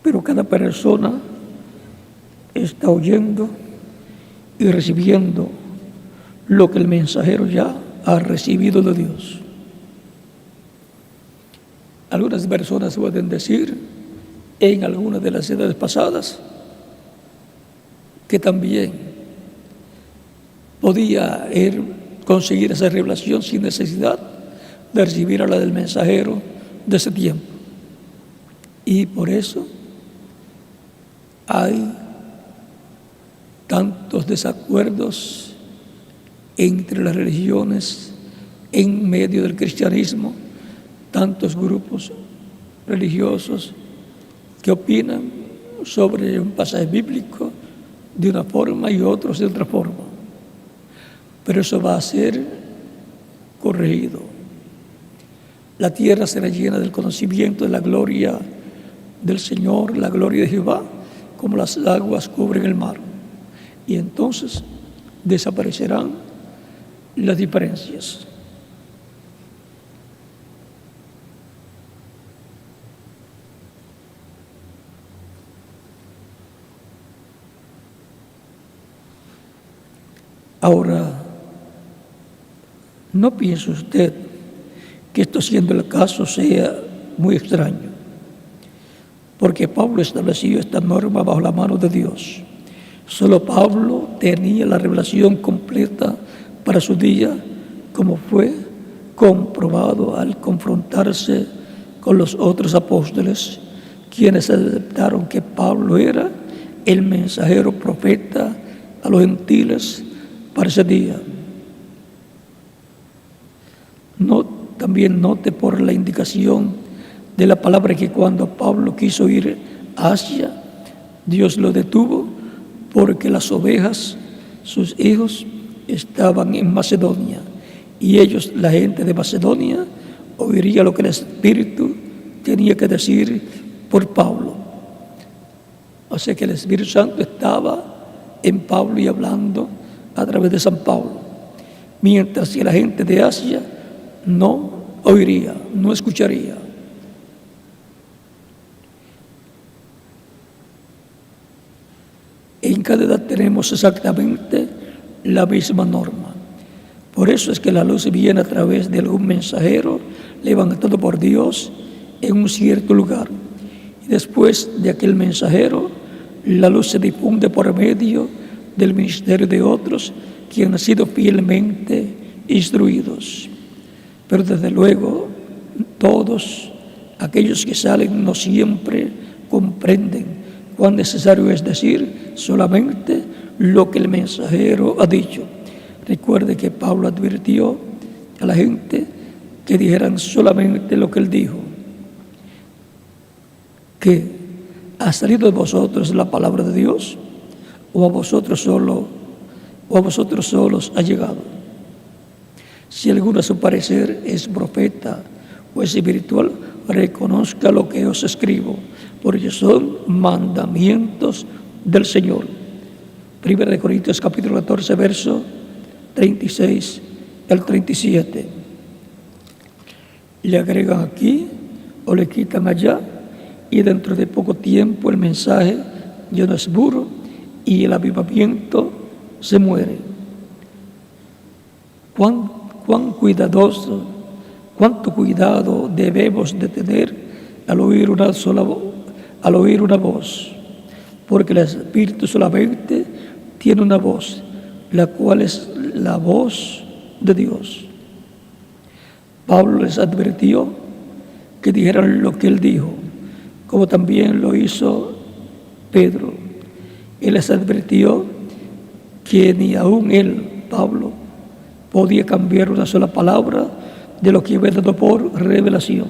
Speaker 1: Pero cada persona está oyendo y recibiendo lo que el mensajero ya ha recibido de Dios. Algunas personas pueden decir en algunas de las edades pasadas que también podía él conseguir esa revelación sin necesidad de recibir a la del mensajero de ese tiempo. Y por eso hay tantos desacuerdos entre las religiones en medio del cristianismo, tantos grupos religiosos que opinan sobre un pasaje bíblico de una forma y otros de otra forma. Pero eso va a ser corregido. La tierra será llena del conocimiento de la gloria del Señor, la gloria de Jehová, como las aguas cubren el mar. Y entonces desaparecerán las diferencias. Ahora, no piense usted que esto, siendo el caso, sea muy extraño, porque Pablo estableció esta norma bajo la mano de Dios. Solo Pablo tenía la revelación completa para su día, como fue comprobado al confrontarse con los otros apóstoles, quienes aceptaron que Pablo era el mensajero profeta a los gentiles para ese día. También note por la indicación de la palabra que cuando Pablo quiso ir a Asia, Dios lo detuvo porque las ovejas, sus hijos, estaban en Macedonia, y ellos, la gente de Macedonia, oiría lo que el Espíritu tenía que decir por Pablo. O sea que el Espíritu Santo estaba en Pablo y hablando a través de San Pablo, mientras que la gente de Asia no oiría, no escucharía. En cada edad tenemos exactamente la misma norma. Por eso es que la luz viene a través de algún mensajero levantado por Dios en un cierto lugar. Y después de aquel mensajero, la luz se difunde por medio del ministerio de otros que han sido fielmente instruidos. Pero desde luego, todos aquellos que salen no siempre comprenden cuán necesario es decir solamente lo que el mensajero ha dicho. Recuerde que Pablo advirtió a la gente que dijeran solamente lo que él dijo, que ha salido de vosotros la palabra de Dios, o a vosotros solos ha llegado. Si alguno a su parecer es profeta o es espiritual, reconozca lo que os escribo, porque son mandamientos del Señor. 1 Corintios capítulo 14, verso 36 al 37. Le agregan aquí o le quitan allá, y dentro de poco tiempo el mensaje ya no es puro y el avivamiento se muere. Cuánto cuidado debemos de tener al oír una voz, porque el Espíritu solamente tiene una voz, la cual es la voz de Dios. Pablo les advirtió que dijeran lo que él dijo, como también lo hizo Pedro. Él les advirtió que ni aún él, Pablo, podía cambiar una sola palabra de lo que había dado por revelación.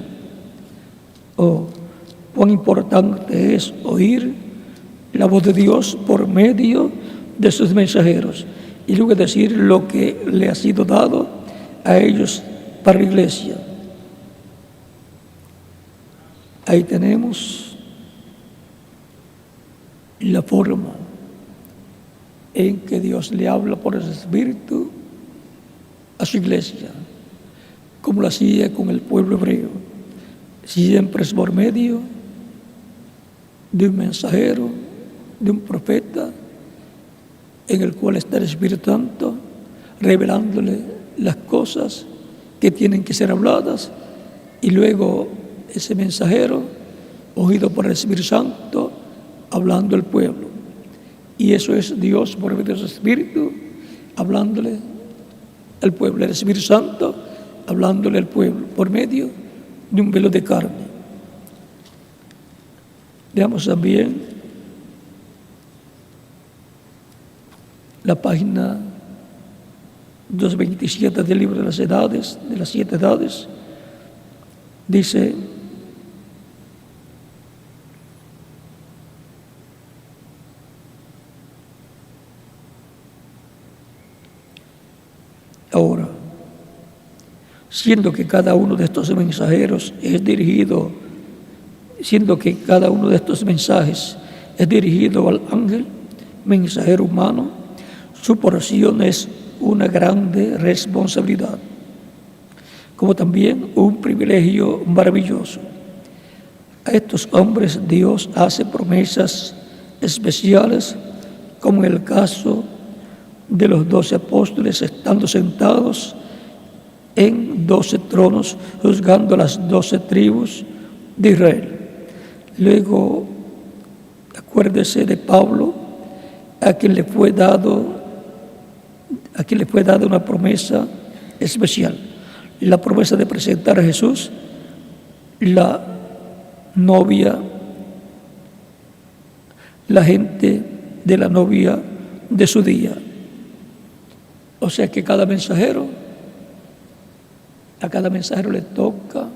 Speaker 1: Cuán importante es oír la voz de Dios por medio de sus mensajeros y luego decir lo que le ha sido dado a ellos para la iglesia. Ahí tenemos la forma en que Dios le habla por el Espíritu a su iglesia, como lo hacía con el pueblo hebreo. Siempre es por medio de un mensajero, de un profeta, en el cual está el Espíritu Santo, revelándole las cosas que tienen que ser habladas, y luego ese mensajero, oído por el Espíritu Santo, hablando al pueblo. Y eso es Dios por medio de su Espíritu, hablándole al pueblo. El Espíritu Santo, hablándole al pueblo, por medio de un velo de carne. Veamos también la página 227 del libro de las edades, de las 7 edades. Dice: ahora, siendo que cada uno de estos mensajes es dirigido al ángel mensajero humano, su porción es una grande responsabilidad, como también un privilegio maravilloso. A estos hombres Dios hace promesas especiales, como en el caso de los 12 apóstoles estando sentados en 12 tronos, juzgando a las 12 tribus de Israel. Luego, acuérdese de Pablo, a quien le fue dada una promesa especial, la promesa de presentar a Jesús, la novia, la gente de la novia de su día. O sea que a cada mensajero le toca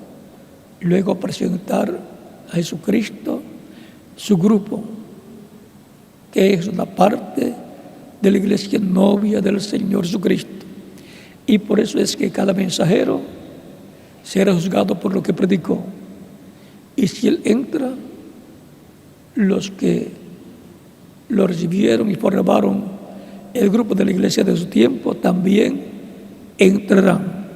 Speaker 1: luego presentar a Jesucristo, su grupo, que es una parte de la iglesia novia del Señor Jesucristo. Y por eso es que cada mensajero será juzgado por lo que predicó. Y si él entra, los que lo recibieron y formaron el grupo de la iglesia de su tiempo también entrarán.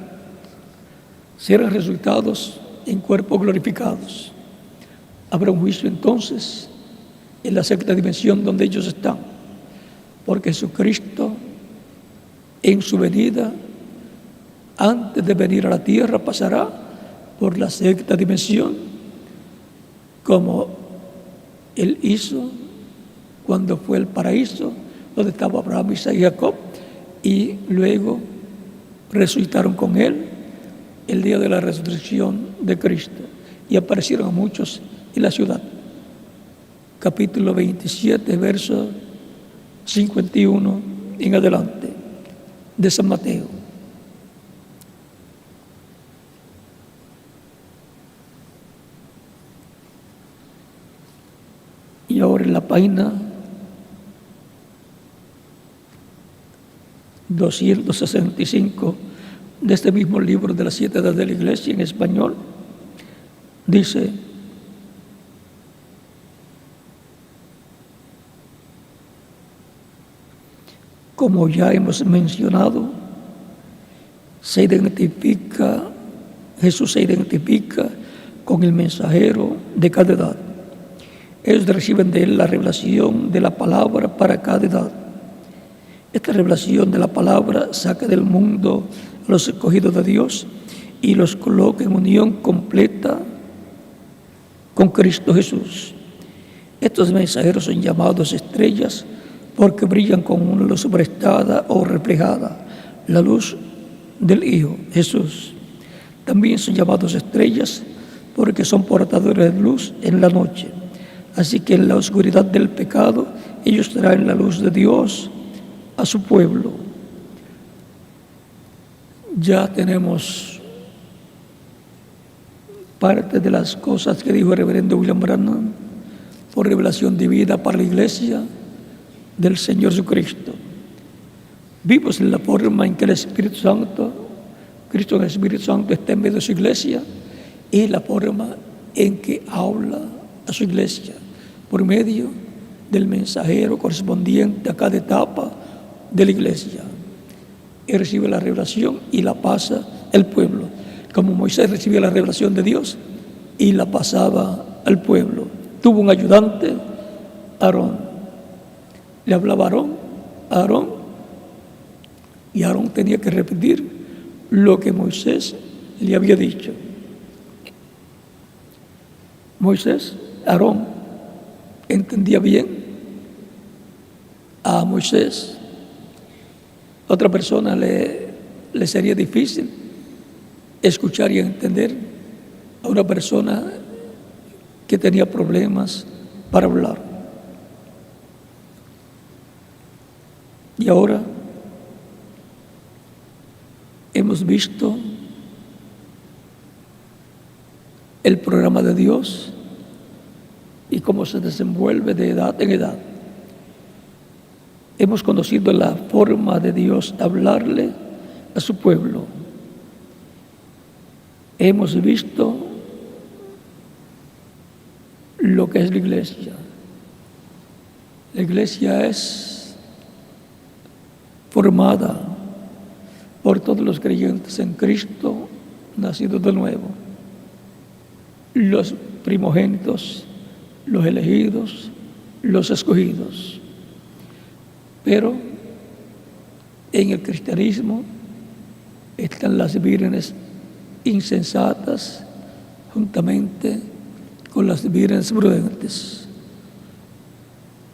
Speaker 1: Serán resultados en cuerpos glorificados. Habrá un juicio entonces en la sexta dimensión donde ellos están, porque Jesucristo en su venida, antes de venir a la tierra, pasará por la sexta dimensión, como él hizo cuando fue al paraíso, donde estaba Abraham, Isaac y Jacob, y luego resucitaron con él el día de la resurrección de Cristo, y aparecieron a muchos en la ciudad. capítulo 27, verso 51 en adelante de San Mateo. Y ahora en la página 265 de este mismo libro de las 7 edades de la Iglesia en español, dice: como ya hemos mencionado, Jesús se identifica con el mensajero de cada edad. Ellos reciben de él la revelación de la palabra para cada edad. Esta revelación de la palabra saca del mundo a los escogidos de Dios y los coloca en unión completa con Cristo Jesús. Estos mensajeros son llamados estrellas porque brillan con una luz prestada o reflejada, la luz del Hijo Jesús. También son llamados estrellas porque son portadores de luz en la noche. Así que en la oscuridad del pecado ellos traen la luz de Dios a su pueblo. Ya tenemos parte de las cosas que dijo el reverendo William Branham por revelación divina para la Iglesia del Señor Jesucristo. Vivos en la forma en que el Espíritu Santo, Cristo en el Espíritu Santo está en medio de su Iglesia, y la forma en que habla a su Iglesia por medio del mensajero correspondiente a cada etapa de la Iglesia. Él recibe la revelación y la pasa al pueblo, como Moisés recibió la revelación de Dios y la pasaba al pueblo. Tuvo un ayudante, Aarón. Le hablaba a Aarón, y Aarón tenía que repetir lo que Moisés le había dicho. Aarón entendía bien a Moisés. Otra persona le sería difícil escuchar y entender a una persona que tenía problemas para hablar. Y ahora hemos visto el programa de Dios y cómo se desenvuelve de edad en edad. Hemos conocido la forma de Dios hablarle a su pueblo. Hemos visto lo que es la Iglesia. La Iglesia es formada por todos los creyentes en Cristo, nacidos de nuevo, los primogénitos, los elegidos, los escogidos. Pero en el cristianismo están las vírgenes insensatas juntamente con las vírgenes prudentes.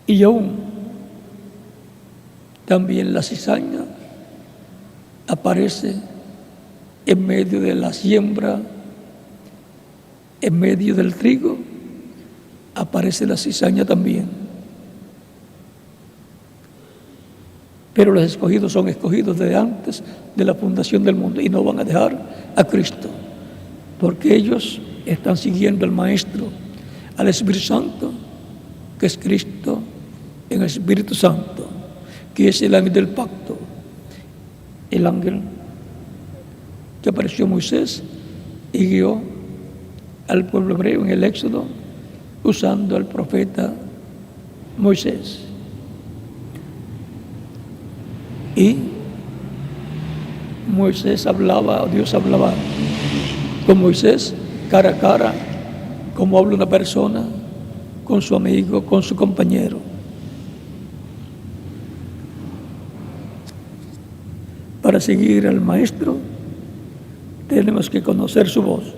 Speaker 1: Y aún también la cizaña aparece en medio de la siembra, en medio del trigo, aparece la cizaña también. Pero los escogidos son escogidos desde antes de la fundación del mundo y no van a dejar a Cristo, porque ellos están siguiendo al Maestro, al Espíritu Santo, que es Cristo en el Espíritu Santo, que es el ángel del pacto, el ángel que apareció a Moisés y guió al pueblo hebreo en el Éxodo usando al profeta Moisés. Y Dios hablaba con Moisés cara a cara, como habla una persona con su amigo, con su compañero. Para seguir al Maestro tenemos que conocer su voz,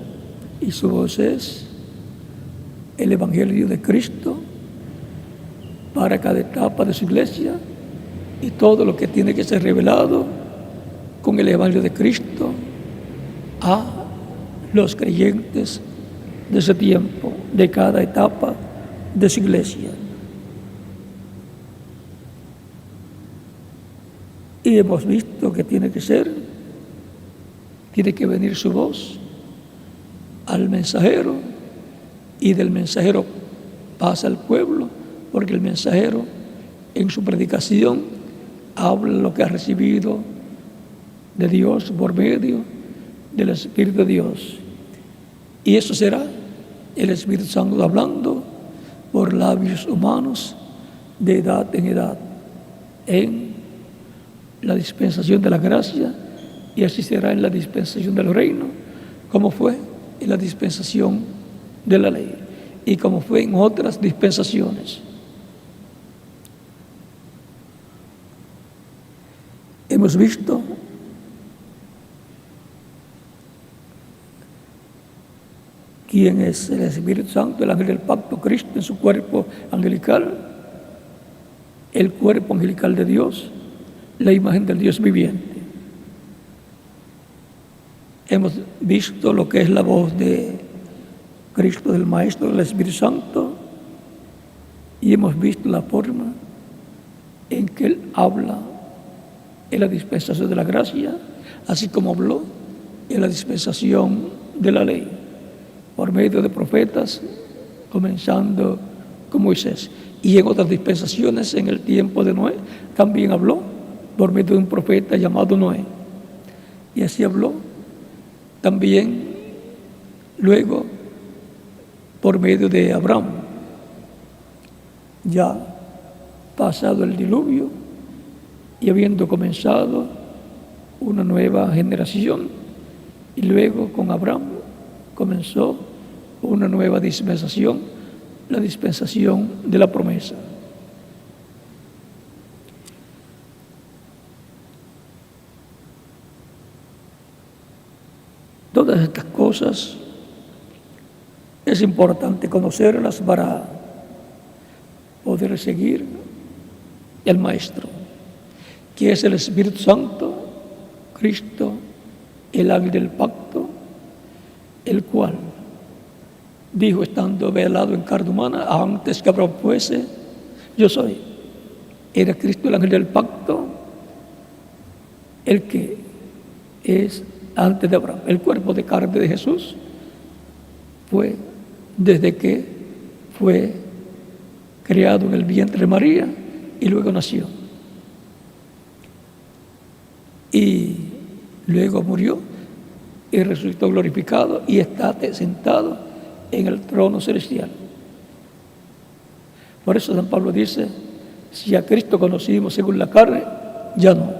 Speaker 1: y su voz es el Evangelio de Cristo para cada etapa de su Iglesia, y todo lo que tiene que ser revelado con el Evangelio de Cristo a los creyentes de ese tiempo, de cada etapa de su iglesia. Y hemos visto que tiene que venir su voz al mensajero, y del mensajero pasa al pueblo, porque el mensajero en su predicación habla lo que ha recibido de Dios por medio del Espíritu de Dios. Y eso será el Espíritu Santo hablando por labios humanos de edad en edad, en la dispensación de la gracia, y así será en la dispensación del reino, como fue en la dispensación de la ley y como fue en otras dispensaciones. Hemos visto quién es el Espíritu Santo, el ángel del pacto, Cristo en su cuerpo angelical, el cuerpo angelical de Dios, la imagen del Dios viviente. Hemos visto lo que es la voz de Cristo, del Maestro, del Espíritu Santo, y hemos visto la forma en que Él habla en la dispensación de la gracia, así como habló en la dispensación de la ley, por medio de profetas, comenzando con Moisés. Y en otras dispensaciones, en el tiempo de Noé, también habló por medio de un profeta llamado Noé. Y así habló también luego por medio de Abraham, ya pasado el diluvio y habiendo comenzado una nueva generación, y luego con Abraham comenzó una nueva dispensación, la dispensación de la promesa. Todas estas cosas es importante conocerlas para poder seguir el Maestro, que es el Espíritu Santo, Cristo, el ángel del pacto, el cual dijo, estando velado en carne humana, antes que Abraham fuese, yo soy. Era Cristo el ángel del pacto, el que es antes de Abraham. El cuerpo de carne de Jesús fue desde que fue creado en el vientre de María y luego nació. Y luego murió y resucitó glorificado y está sentado en el trono celestial. Por eso San Pablo dice, si a Cristo conocimos según la carne, ya no,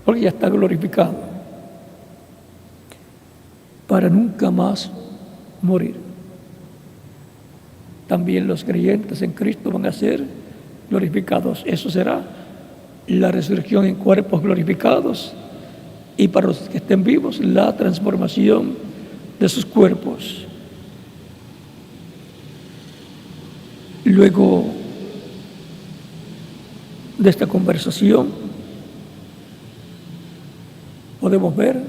Speaker 1: porque ya está glorificado, para nunca más morir. También los creyentes en Cristo van a ser glorificados. Eso será la resurrección en cuerpos glorificados, y para los que estén vivos, la transformación de sus cuerpos. Luego de esta conversación podemos ver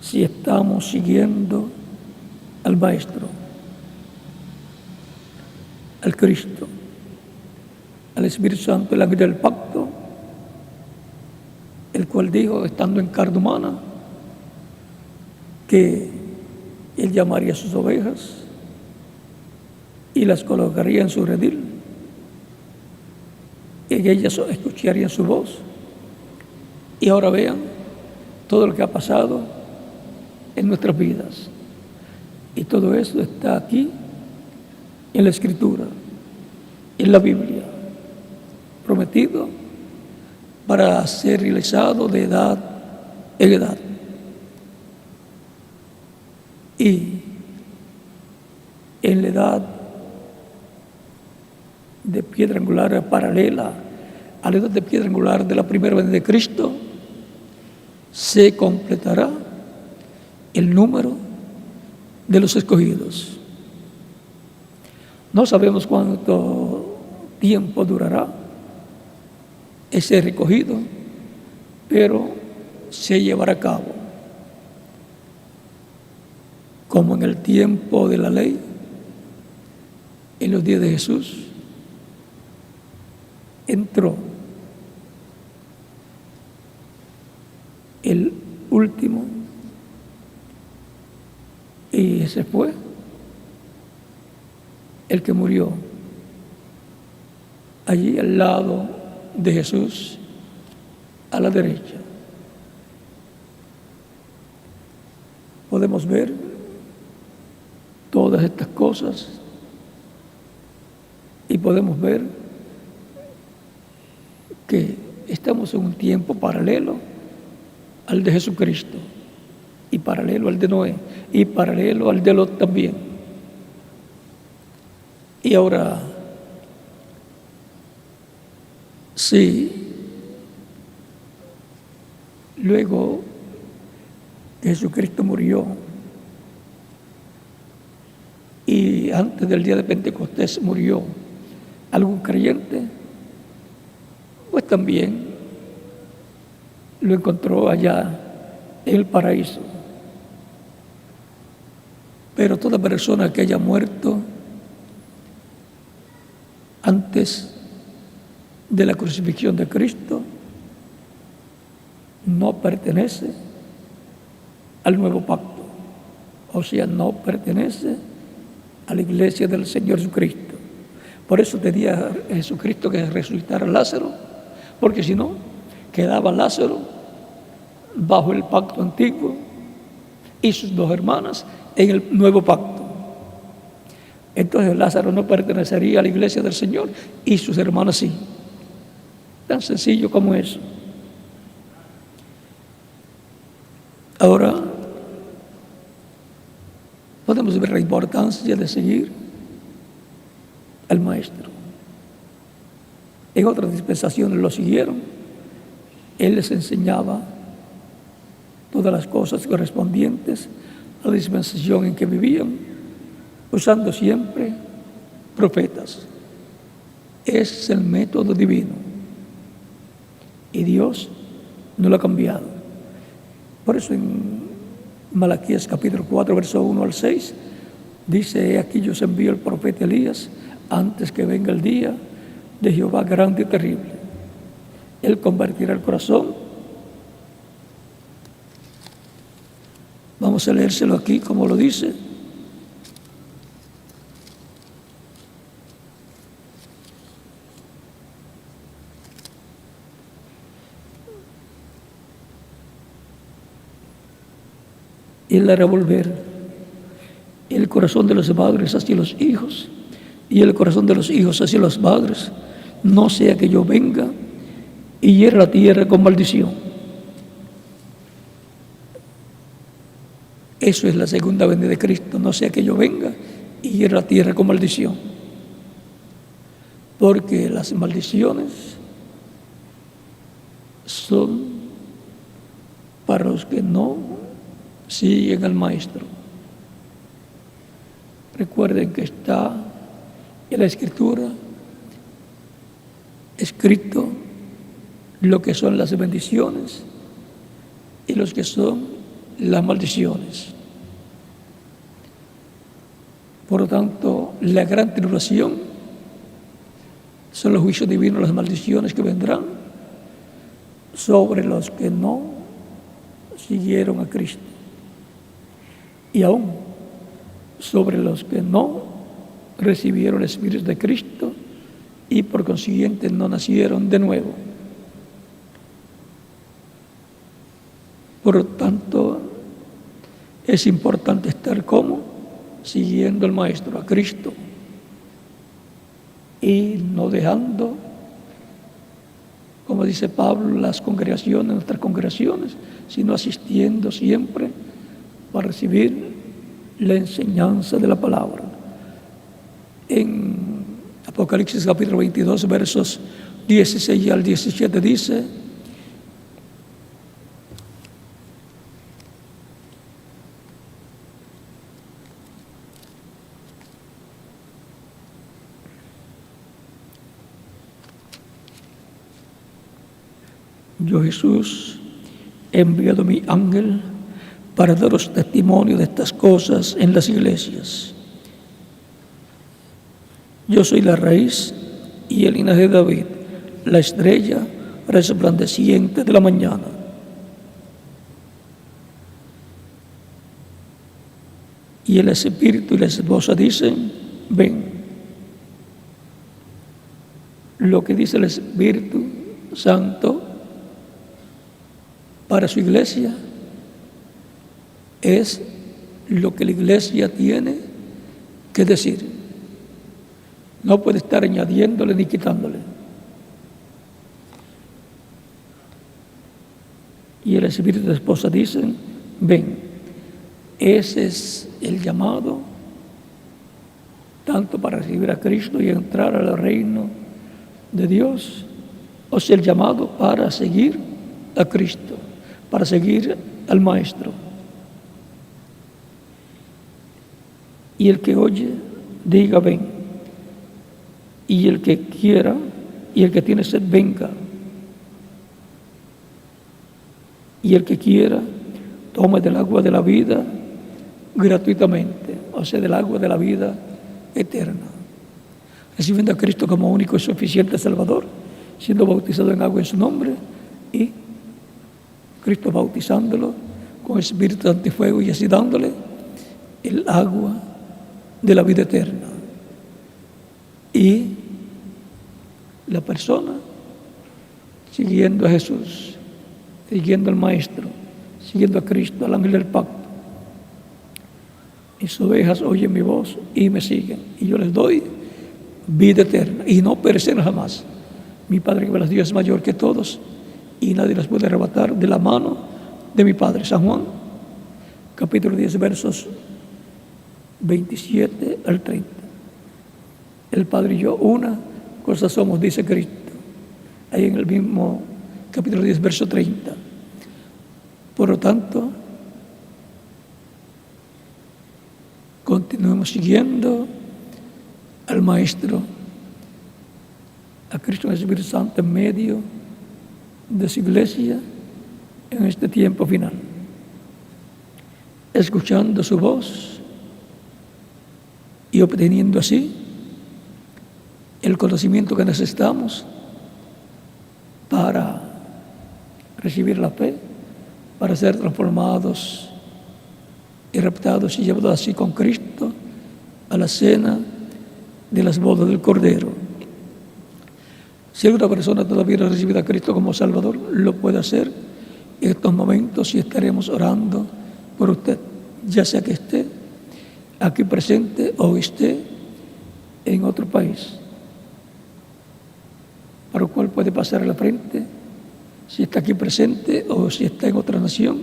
Speaker 1: si estamos siguiendo al Maestro, al Cristo, al Espíritu Santo, el ángel del pacto, el cual dijo, estando en carne humana, que Él llamaría a sus ovejas y las colocaría en su redil, y ellas escucharían su voz. Y ahora vean todo lo que ha pasado en nuestras vidas. Y todo eso está aquí en la Escritura, en la Biblia, prometido para ser realizado de edad en edad. Y en la edad de piedra angular paralela a la edad de piedra angular de la primera venida de Cristo, se completará el número de los escogidos. No sabemos cuánto tiempo durará ese recogido, pero se llevará a cabo. Como en el tiempo de la ley, en los días de Jesús, entró el último y ese fue el que murió allí al lado de Jesús, a la derecha. Podemos ver todas estas cosas y podemos ver que estamos en un tiempo paralelo al de Jesucristo y paralelo al de Noé y paralelo al de Lot también. Y ahora, sí, luego que Jesucristo murió y antes del día de Pentecostés murió algún creyente, pues también lo encontró allá en el paraíso. Pero toda persona que haya muerto antes de la crucifixión de Cristo no pertenece al nuevo pacto, o sea, no pertenece a la iglesia del Señor Jesucristo. Por eso pedía a Jesucristo que resucitara a Lázaro, porque si no, quedaba Lázaro bajo el pacto antiguo y sus dos hermanas en el nuevo pacto. Entonces Lázaro no pertenecería a la iglesia del Señor y sus hermanas sí. Tan sencillo como eso. Ahora podemos ver la importancia de seguir al Maestro. En otras dispensaciones lo siguieron. Él les enseñaba todas las cosas correspondientes a la dispensación en que vivían, usando siempre profetas. Ese es el método divino. Y Dios no lo ha cambiado. Por eso en Malaquías capítulo 4, verso 1 al 6, dice: aquí yo os envío el profeta Elías antes que venga el día de Jehová grande y terrible. Él convertirá el corazón. Vamos a leérselo aquí como lo dice. Él hará volver el corazón de los padres hacia los hijos y el corazón de los hijos hacia los padres, no sea que yo venga y hiera la tierra con maldición. Eso es la segunda venida de Cristo, no sea que yo venga y hiera la tierra con maldición. Porque las maldiciones son para los que no siguen al Maestro. Recuerden que está en la Escritura escrito lo que son las bendiciones y los que son las maldiciones. Por lo tanto, la gran tribulación son los juicios divinos, las maldiciones que vendrán sobre los que no siguieron a Cristo. Y aún sobre los que no recibieron el Espíritu de Cristo y por consiguiente no nacieron de nuevo. Por lo tanto, es importante estar como siguiendo al Maestro, a Cristo, y no dejando, como dice Pablo, las congregaciones, nuestras congregaciones, sino asistiendo siempre para recibir la enseñanza de la palabra. En Apocalipsis capítulo 22, versos 16 al 17 dice: yo, Jesús, he enviado mi ángel para daros testimonio de estas cosas en las iglesias. Yo soy la raíz y el linaje de David, la estrella resplandeciente de la mañana. Y el Espíritu y la esposa dicen, ven. Lo que dice el Espíritu Santo para su iglesia es lo que la iglesia tiene que decir. No puede estar añadiéndole ni quitándole. Y el Espíritu y la esposa dicen, ven. Ese es el llamado, tanto para recibir a Cristo y entrar al reino de Dios, o sea, el llamado para seguir a Cristo, para seguir al Maestro. Y el que oye, diga ven. Y el que quiera, y el que tiene sed, venga. Y el que quiera, tome del agua de la vida gratuitamente, o sea, del agua de la vida eterna. Recibiendo a Cristo como único y suficiente Salvador, siendo bautizado en agua en su nombre, y Cristo bautizándolo con el Espíritu Santo y fuego, y así dándole el agua de la vida eterna. Y la persona siguiendo a Jesús, siguiendo al Maestro, siguiendo a Cristo, al ángel del pacto. Mis ovejas oyen mi voz y me siguen, y yo les doy vida eterna, y no perecerán jamás. Mi Padre que me las dio es mayor que todos, y nadie las puede arrebatar de la mano de mi Padre. San Juan, capítulo 10, versos 27 al 30. El Padre y yo, una cosa somos, dice Cristo, ahí en el mismo capítulo 10, verso 30. Por lo tanto, continuemos siguiendo al Maestro, a Cristo en el Espíritu Santo en medio de su iglesia en este tiempo final, escuchando su voz y obteniendo así el conocimiento que necesitamos para recibir la fe, para ser transformados y raptados y llevados así con Cristo a la cena de las bodas del Cordero. Si alguna persona todavía no ha recibido a Cristo como Salvador, lo puede hacer en estos momentos y estaremos orando por usted, ya sea que esté aquí presente o esté en otro país, para lo cual puede pasar a la frente. Si está aquí presente o si está en otra nación,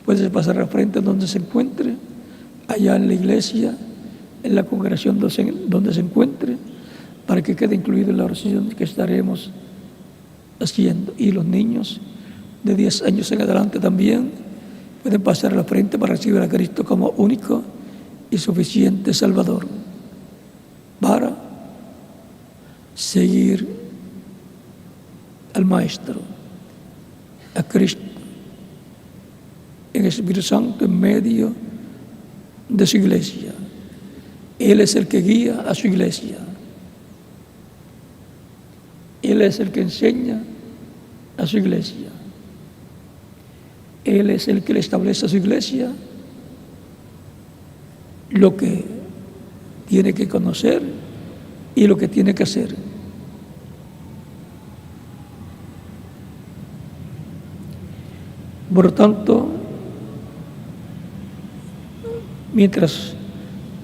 Speaker 1: puede pasar a la frente donde se encuentre, allá en la iglesia, en la congregación donde se encuentre, para que quede incluido en la oración que estaremos haciendo. Y los niños de 10 años en adelante también pueden pasar a la frente para recibir a Cristo como único y suficiente Salvador, para seguir al Maestro, a Cristo, en el Espíritu Santo en medio de su iglesia. Él es el que guía a su iglesia. Él es el que enseña a su iglesia. Él es el que le establece a su iglesia lo que tiene que conocer y lo que tiene que hacer. Por lo tanto, mientras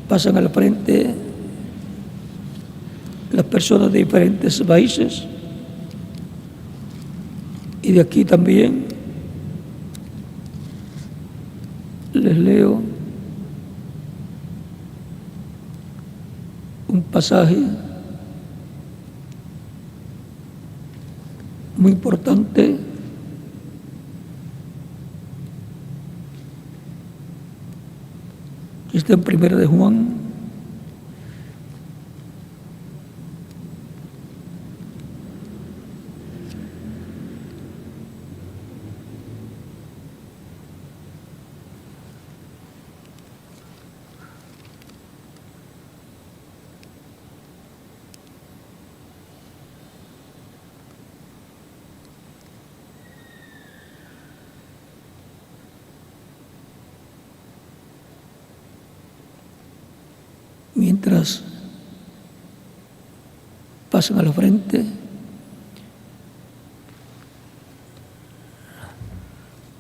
Speaker 1: pasan al frente las personas de diferentes países, y de aquí también les leo un pasaje muy importante que está en 1 de Juan, Mientras pasan a la frente,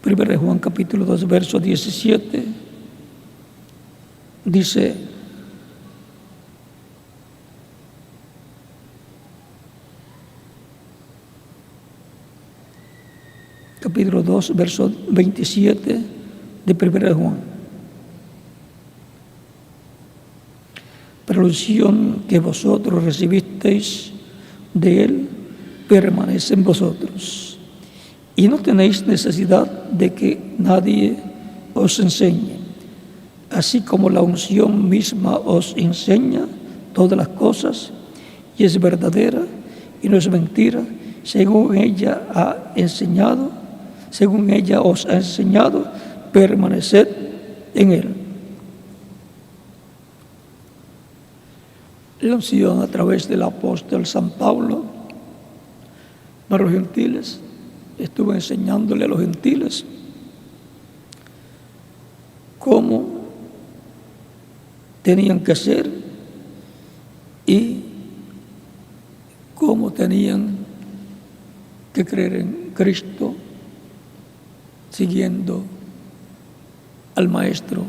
Speaker 1: Primera de Juan capítulo 2, verso 17, dice: capítulo 2, verso 27 de Primera de Juan. Pero la unción que vosotros recibisteis de Él permanece en vosotros, y no tenéis necesidad de que nadie os enseñe, así como la unción misma os enseña todas las cosas, y es verdadera y no es mentira, según ella os ha enseñado, permaneced en Él. La unción a través del apóstol San Pablo para los gentiles, estuvo enseñándole a los gentiles cómo tenían que ser y cómo tenían que creer en Cristo, siguiendo al Maestro,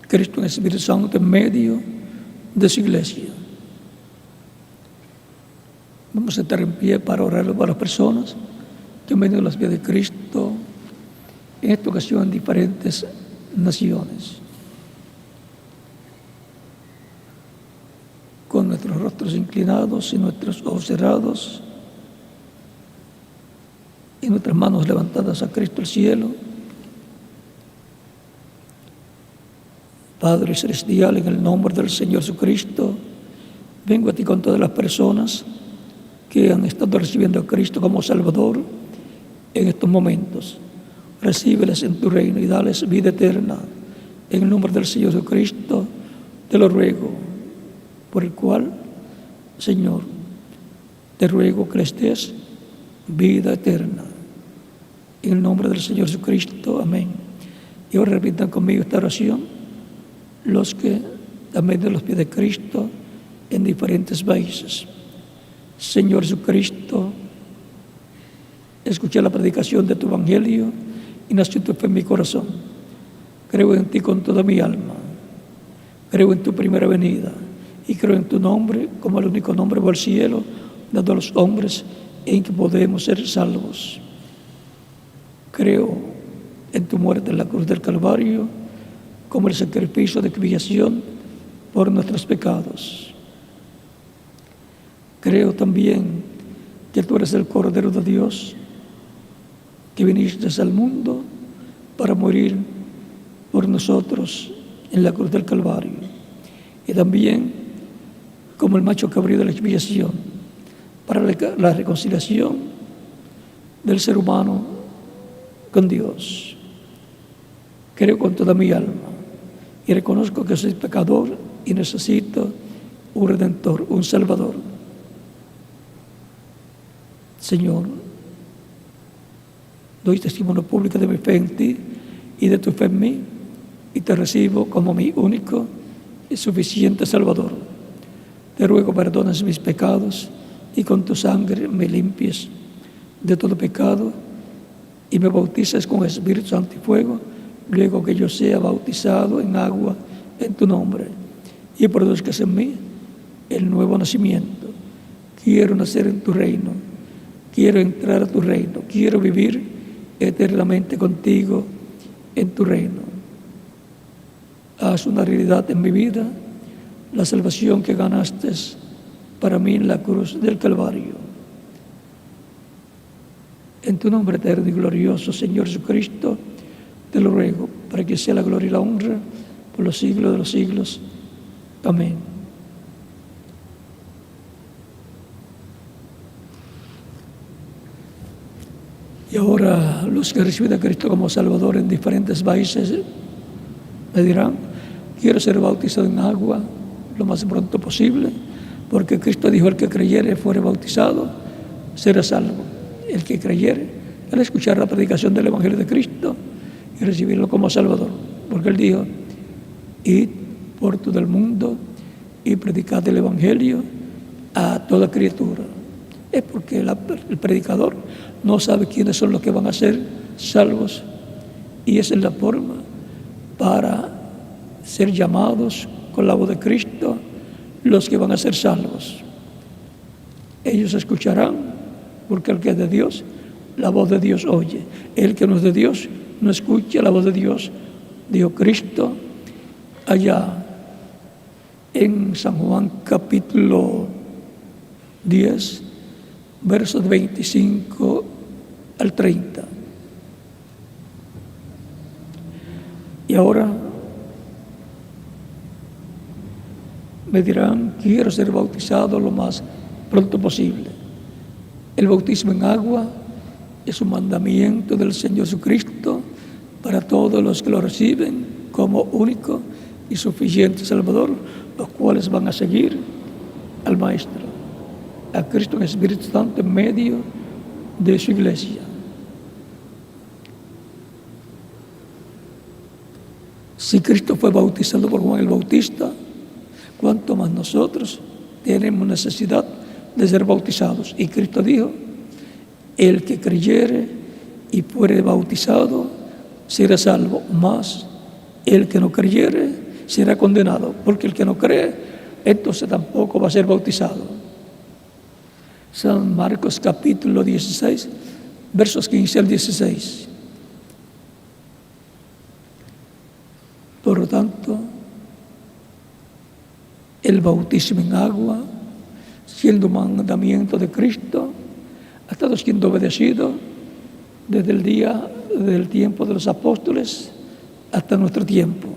Speaker 1: Cristo en el Espíritu Santo en medio de su iglesia. Vamos a estar en pie para orar para las personas que han venido a las vidas de Cristo, en esta ocasión en diferentes naciones, con nuestros rostros inclinados y nuestros ojos cerrados y nuestras manos levantadas a Cristo el cielo. Padre celestial, en el nombre del Señor Jesucristo, vengo a ti con todas las personas que han estado recibiendo a Cristo como Salvador en estos momentos. Recíbeles en tu reino y dales vida eterna. En el nombre del Señor Jesucristo te lo ruego, por el cual, Señor, te ruego que les des vida eterna. En el nombre del Señor Jesucristo, amén. Y ahora repitan conmigo esta oración los que también de los pies de Cristo en diferentes países. Señor Jesucristo, escuché la predicación de tu Evangelio y nació tu fe en mi corazón. Creo en ti con toda mi alma. Creo en tu primera venida y creo en tu nombre como el único nombre bajo el cielo dado a los hombres en que podemos ser salvos. Creo en tu muerte en la cruz del Calvario como el sacrificio de expiación por nuestros pecados. Creo también que tú eres el Cordero de Dios, que viniste al mundo para morir por nosotros en la cruz del Calvario. Y también como el macho cabrío de la expiación, para la reconciliación del ser humano con Dios. Creo con toda mi alma y reconozco que soy pecador y necesito un Redentor, un Salvador. Señor, doy testimonio público de mi fe en ti y de tu fe en mí, y te recibo como mi único y suficiente Salvador. Te ruego perdones mis pecados y con tu sangre me limpies de todo pecado y me bautices con Espíritu Santo y fuego, luego que yo sea bautizado en agua en tu nombre, y produzcas en mí el nuevo nacimiento. Quiero nacer en tu reino, quiero entrar a tu reino, quiero vivir eternamente contigo en tu reino. Haz una realidad en mi vida la salvación que ganaste para mí en la cruz del Calvario. En tu nombre eterno y glorioso, Señor Jesucristo, te lo ruego, para que sea la gloria y la honra por los siglos de los siglos. Amén. Y ahora los que reciben a Cristo como Salvador en diferentes países me dirán: quiero ser bautizado en agua lo más pronto posible, porque Cristo dijo: el que creyere fuere bautizado será salvo. El que creyere, al escuchar la predicación del Evangelio de Cristo y recibirlo como Salvador, porque Él dijo: id por todo el mundo y predicad el Evangelio a toda criatura. Es porque el predicador no sabe quiénes son los que van a ser salvos, y esa es la forma para ser llamados con la voz de Cristo los que van a ser salvos. Ellos escucharán, porque el que es de Dios, la voz de Dios oye. El que no es de Dios, no escucha la voz de Dios. Dijo Cristo allá en San Juan capítulo 10, versos 25 al 30. Y ahora me dirán, quiero ser bautizado lo más pronto posible. El bautismo en agua es un mandamiento del Señor Jesucristo para todos los que lo reciben como único y suficiente Salvador, los cuales van a seguir al Maestro, a Cristo en el Espíritu Santo en medio de su iglesia. Si Cristo fue bautizado por Juan el Bautista, cuánto más nosotros tenemos necesidad de ser bautizados. Y Cristo dijo, el que creyere y fuere bautizado será salvo, mas el que no creyere será condenado, porque el que no cree, entonces tampoco va a ser bautizado. San Marcos capítulo 16, versos 15 al 16. Por lo tanto, el bautismo en agua, siendo un mandamiento de Cristo, ha estado siendo obedecido desde el tiempo de los apóstoles hasta nuestro tiempo.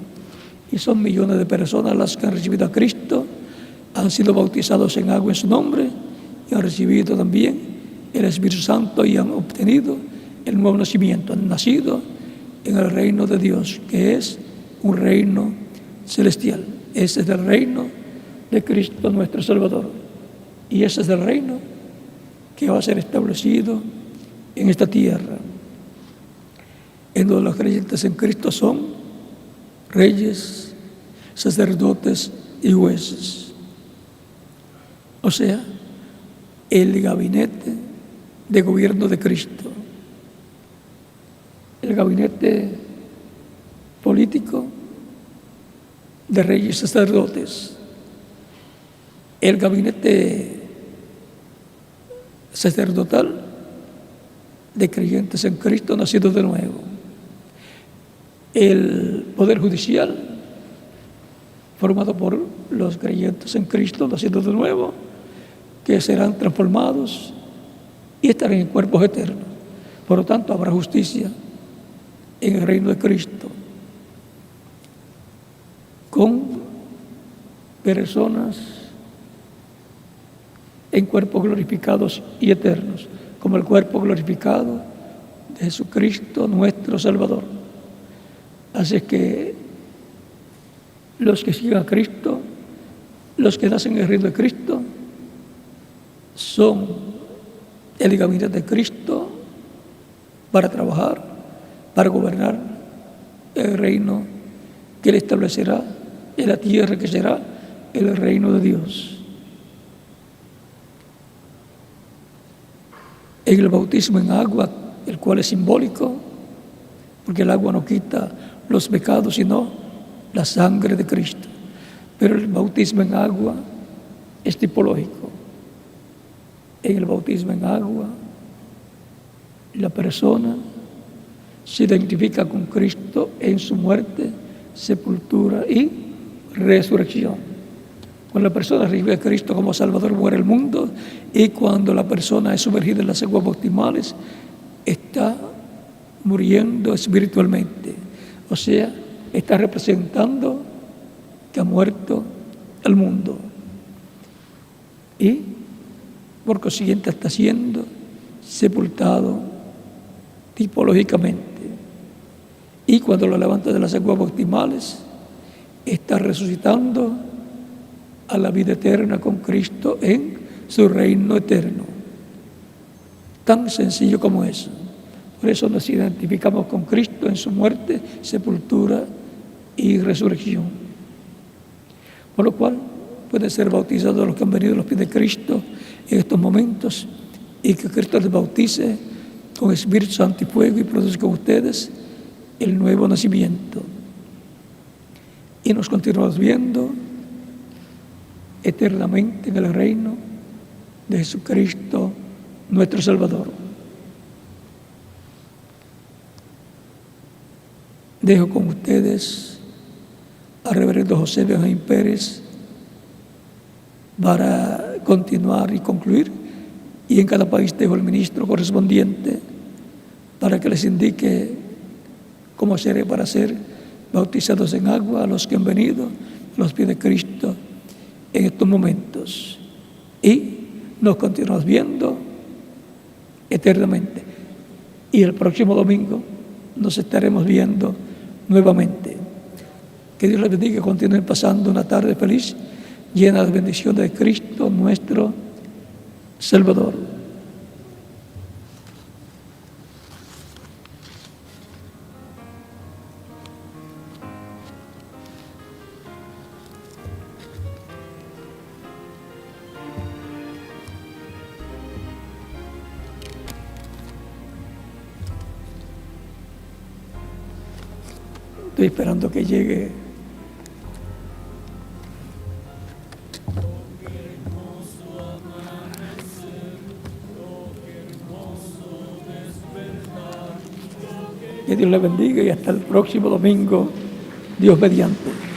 Speaker 1: Y son millones de personas las que han recibido a Cristo, han sido bautizados en agua en su nombre y han recibido también el Espíritu Santo y han obtenido el nuevo nacimiento. Han nacido en el reino de Dios, que es un reino celestial. Ese es el reino de Cristo nuestro Salvador. Y ese es el reino que va a ser establecido en esta tierra, en donde los creyentes en Cristo son reyes, sacerdotes y jueces. O sea, el gabinete de gobierno de Cristo, el gabinete político de reyes y sacerdotes, el gabinete sacerdotal de creyentes en Cristo nacidos de nuevo, el poder judicial formado por los creyentes en Cristo nacidos de nuevo, que serán transformados y estarán en cuerpos eternos. Por lo tanto, habrá justicia en el reino de Cristo, con personas en cuerpos glorificados y eternos, como el cuerpo glorificado de Jesucristo, nuestro Salvador. Así es que los que siguen a Cristo, los que nacen en el reino de Cristo, son el gabinete de Cristo para trabajar, para gobernar el reino que Él establecerá en la tierra, que será el reino de Dios. En el bautismo en agua, el cual es simbólico, porque el agua no quita los pecados, sino la sangre de Cristo. Pero el bautismo en agua es tipológico. En el bautismo en agua, la persona se identifica con Cristo en su muerte, sepultura y resurrección. Cuando la persona recibe a Cristo como Salvador, muere el mundo, y cuando la persona es sumergida en las aguas bautismales, está muriendo espiritualmente. O sea, está representando que ha muerto el mundo. Y, por consiguiente, está siendo sepultado tipológicamente. Y cuando lo levanta de las aguas bautismales, está resucitando a la vida eterna con Cristo en su reino eterno. Tan sencillo como eso. Por eso nos identificamos con Cristo en su muerte, sepultura y resurrección. Por lo cual pueden ser bautizados los que han venido a los pies de Cristo en estos momentos, y que Cristo les bautice con Espíritu Santo y fuego y produzca en ustedes el nuevo nacimiento. Y nos continuamos viendo eternamente en el reino de Jesucristo, nuestro Salvador. Dejo con ustedes al reverendo José Benjamín Pérez para continuar y concluir, y en cada país dejo el ministro correspondiente para que les indique cómo hacer para ser bautizados en agua a los que han venido a los pies de Cristo en estos momentos. Y nos continuamos viendo eternamente. Y el próximo domingo nos estaremos viendo nuevamente. Que Dios les bendiga y continúen pasando una tarde feliz, llena de bendiciones de Cristo, nuestro Salvador. Estoy esperando que llegue que Dios le bendiga y hasta el próximo domingo, Dios mediante.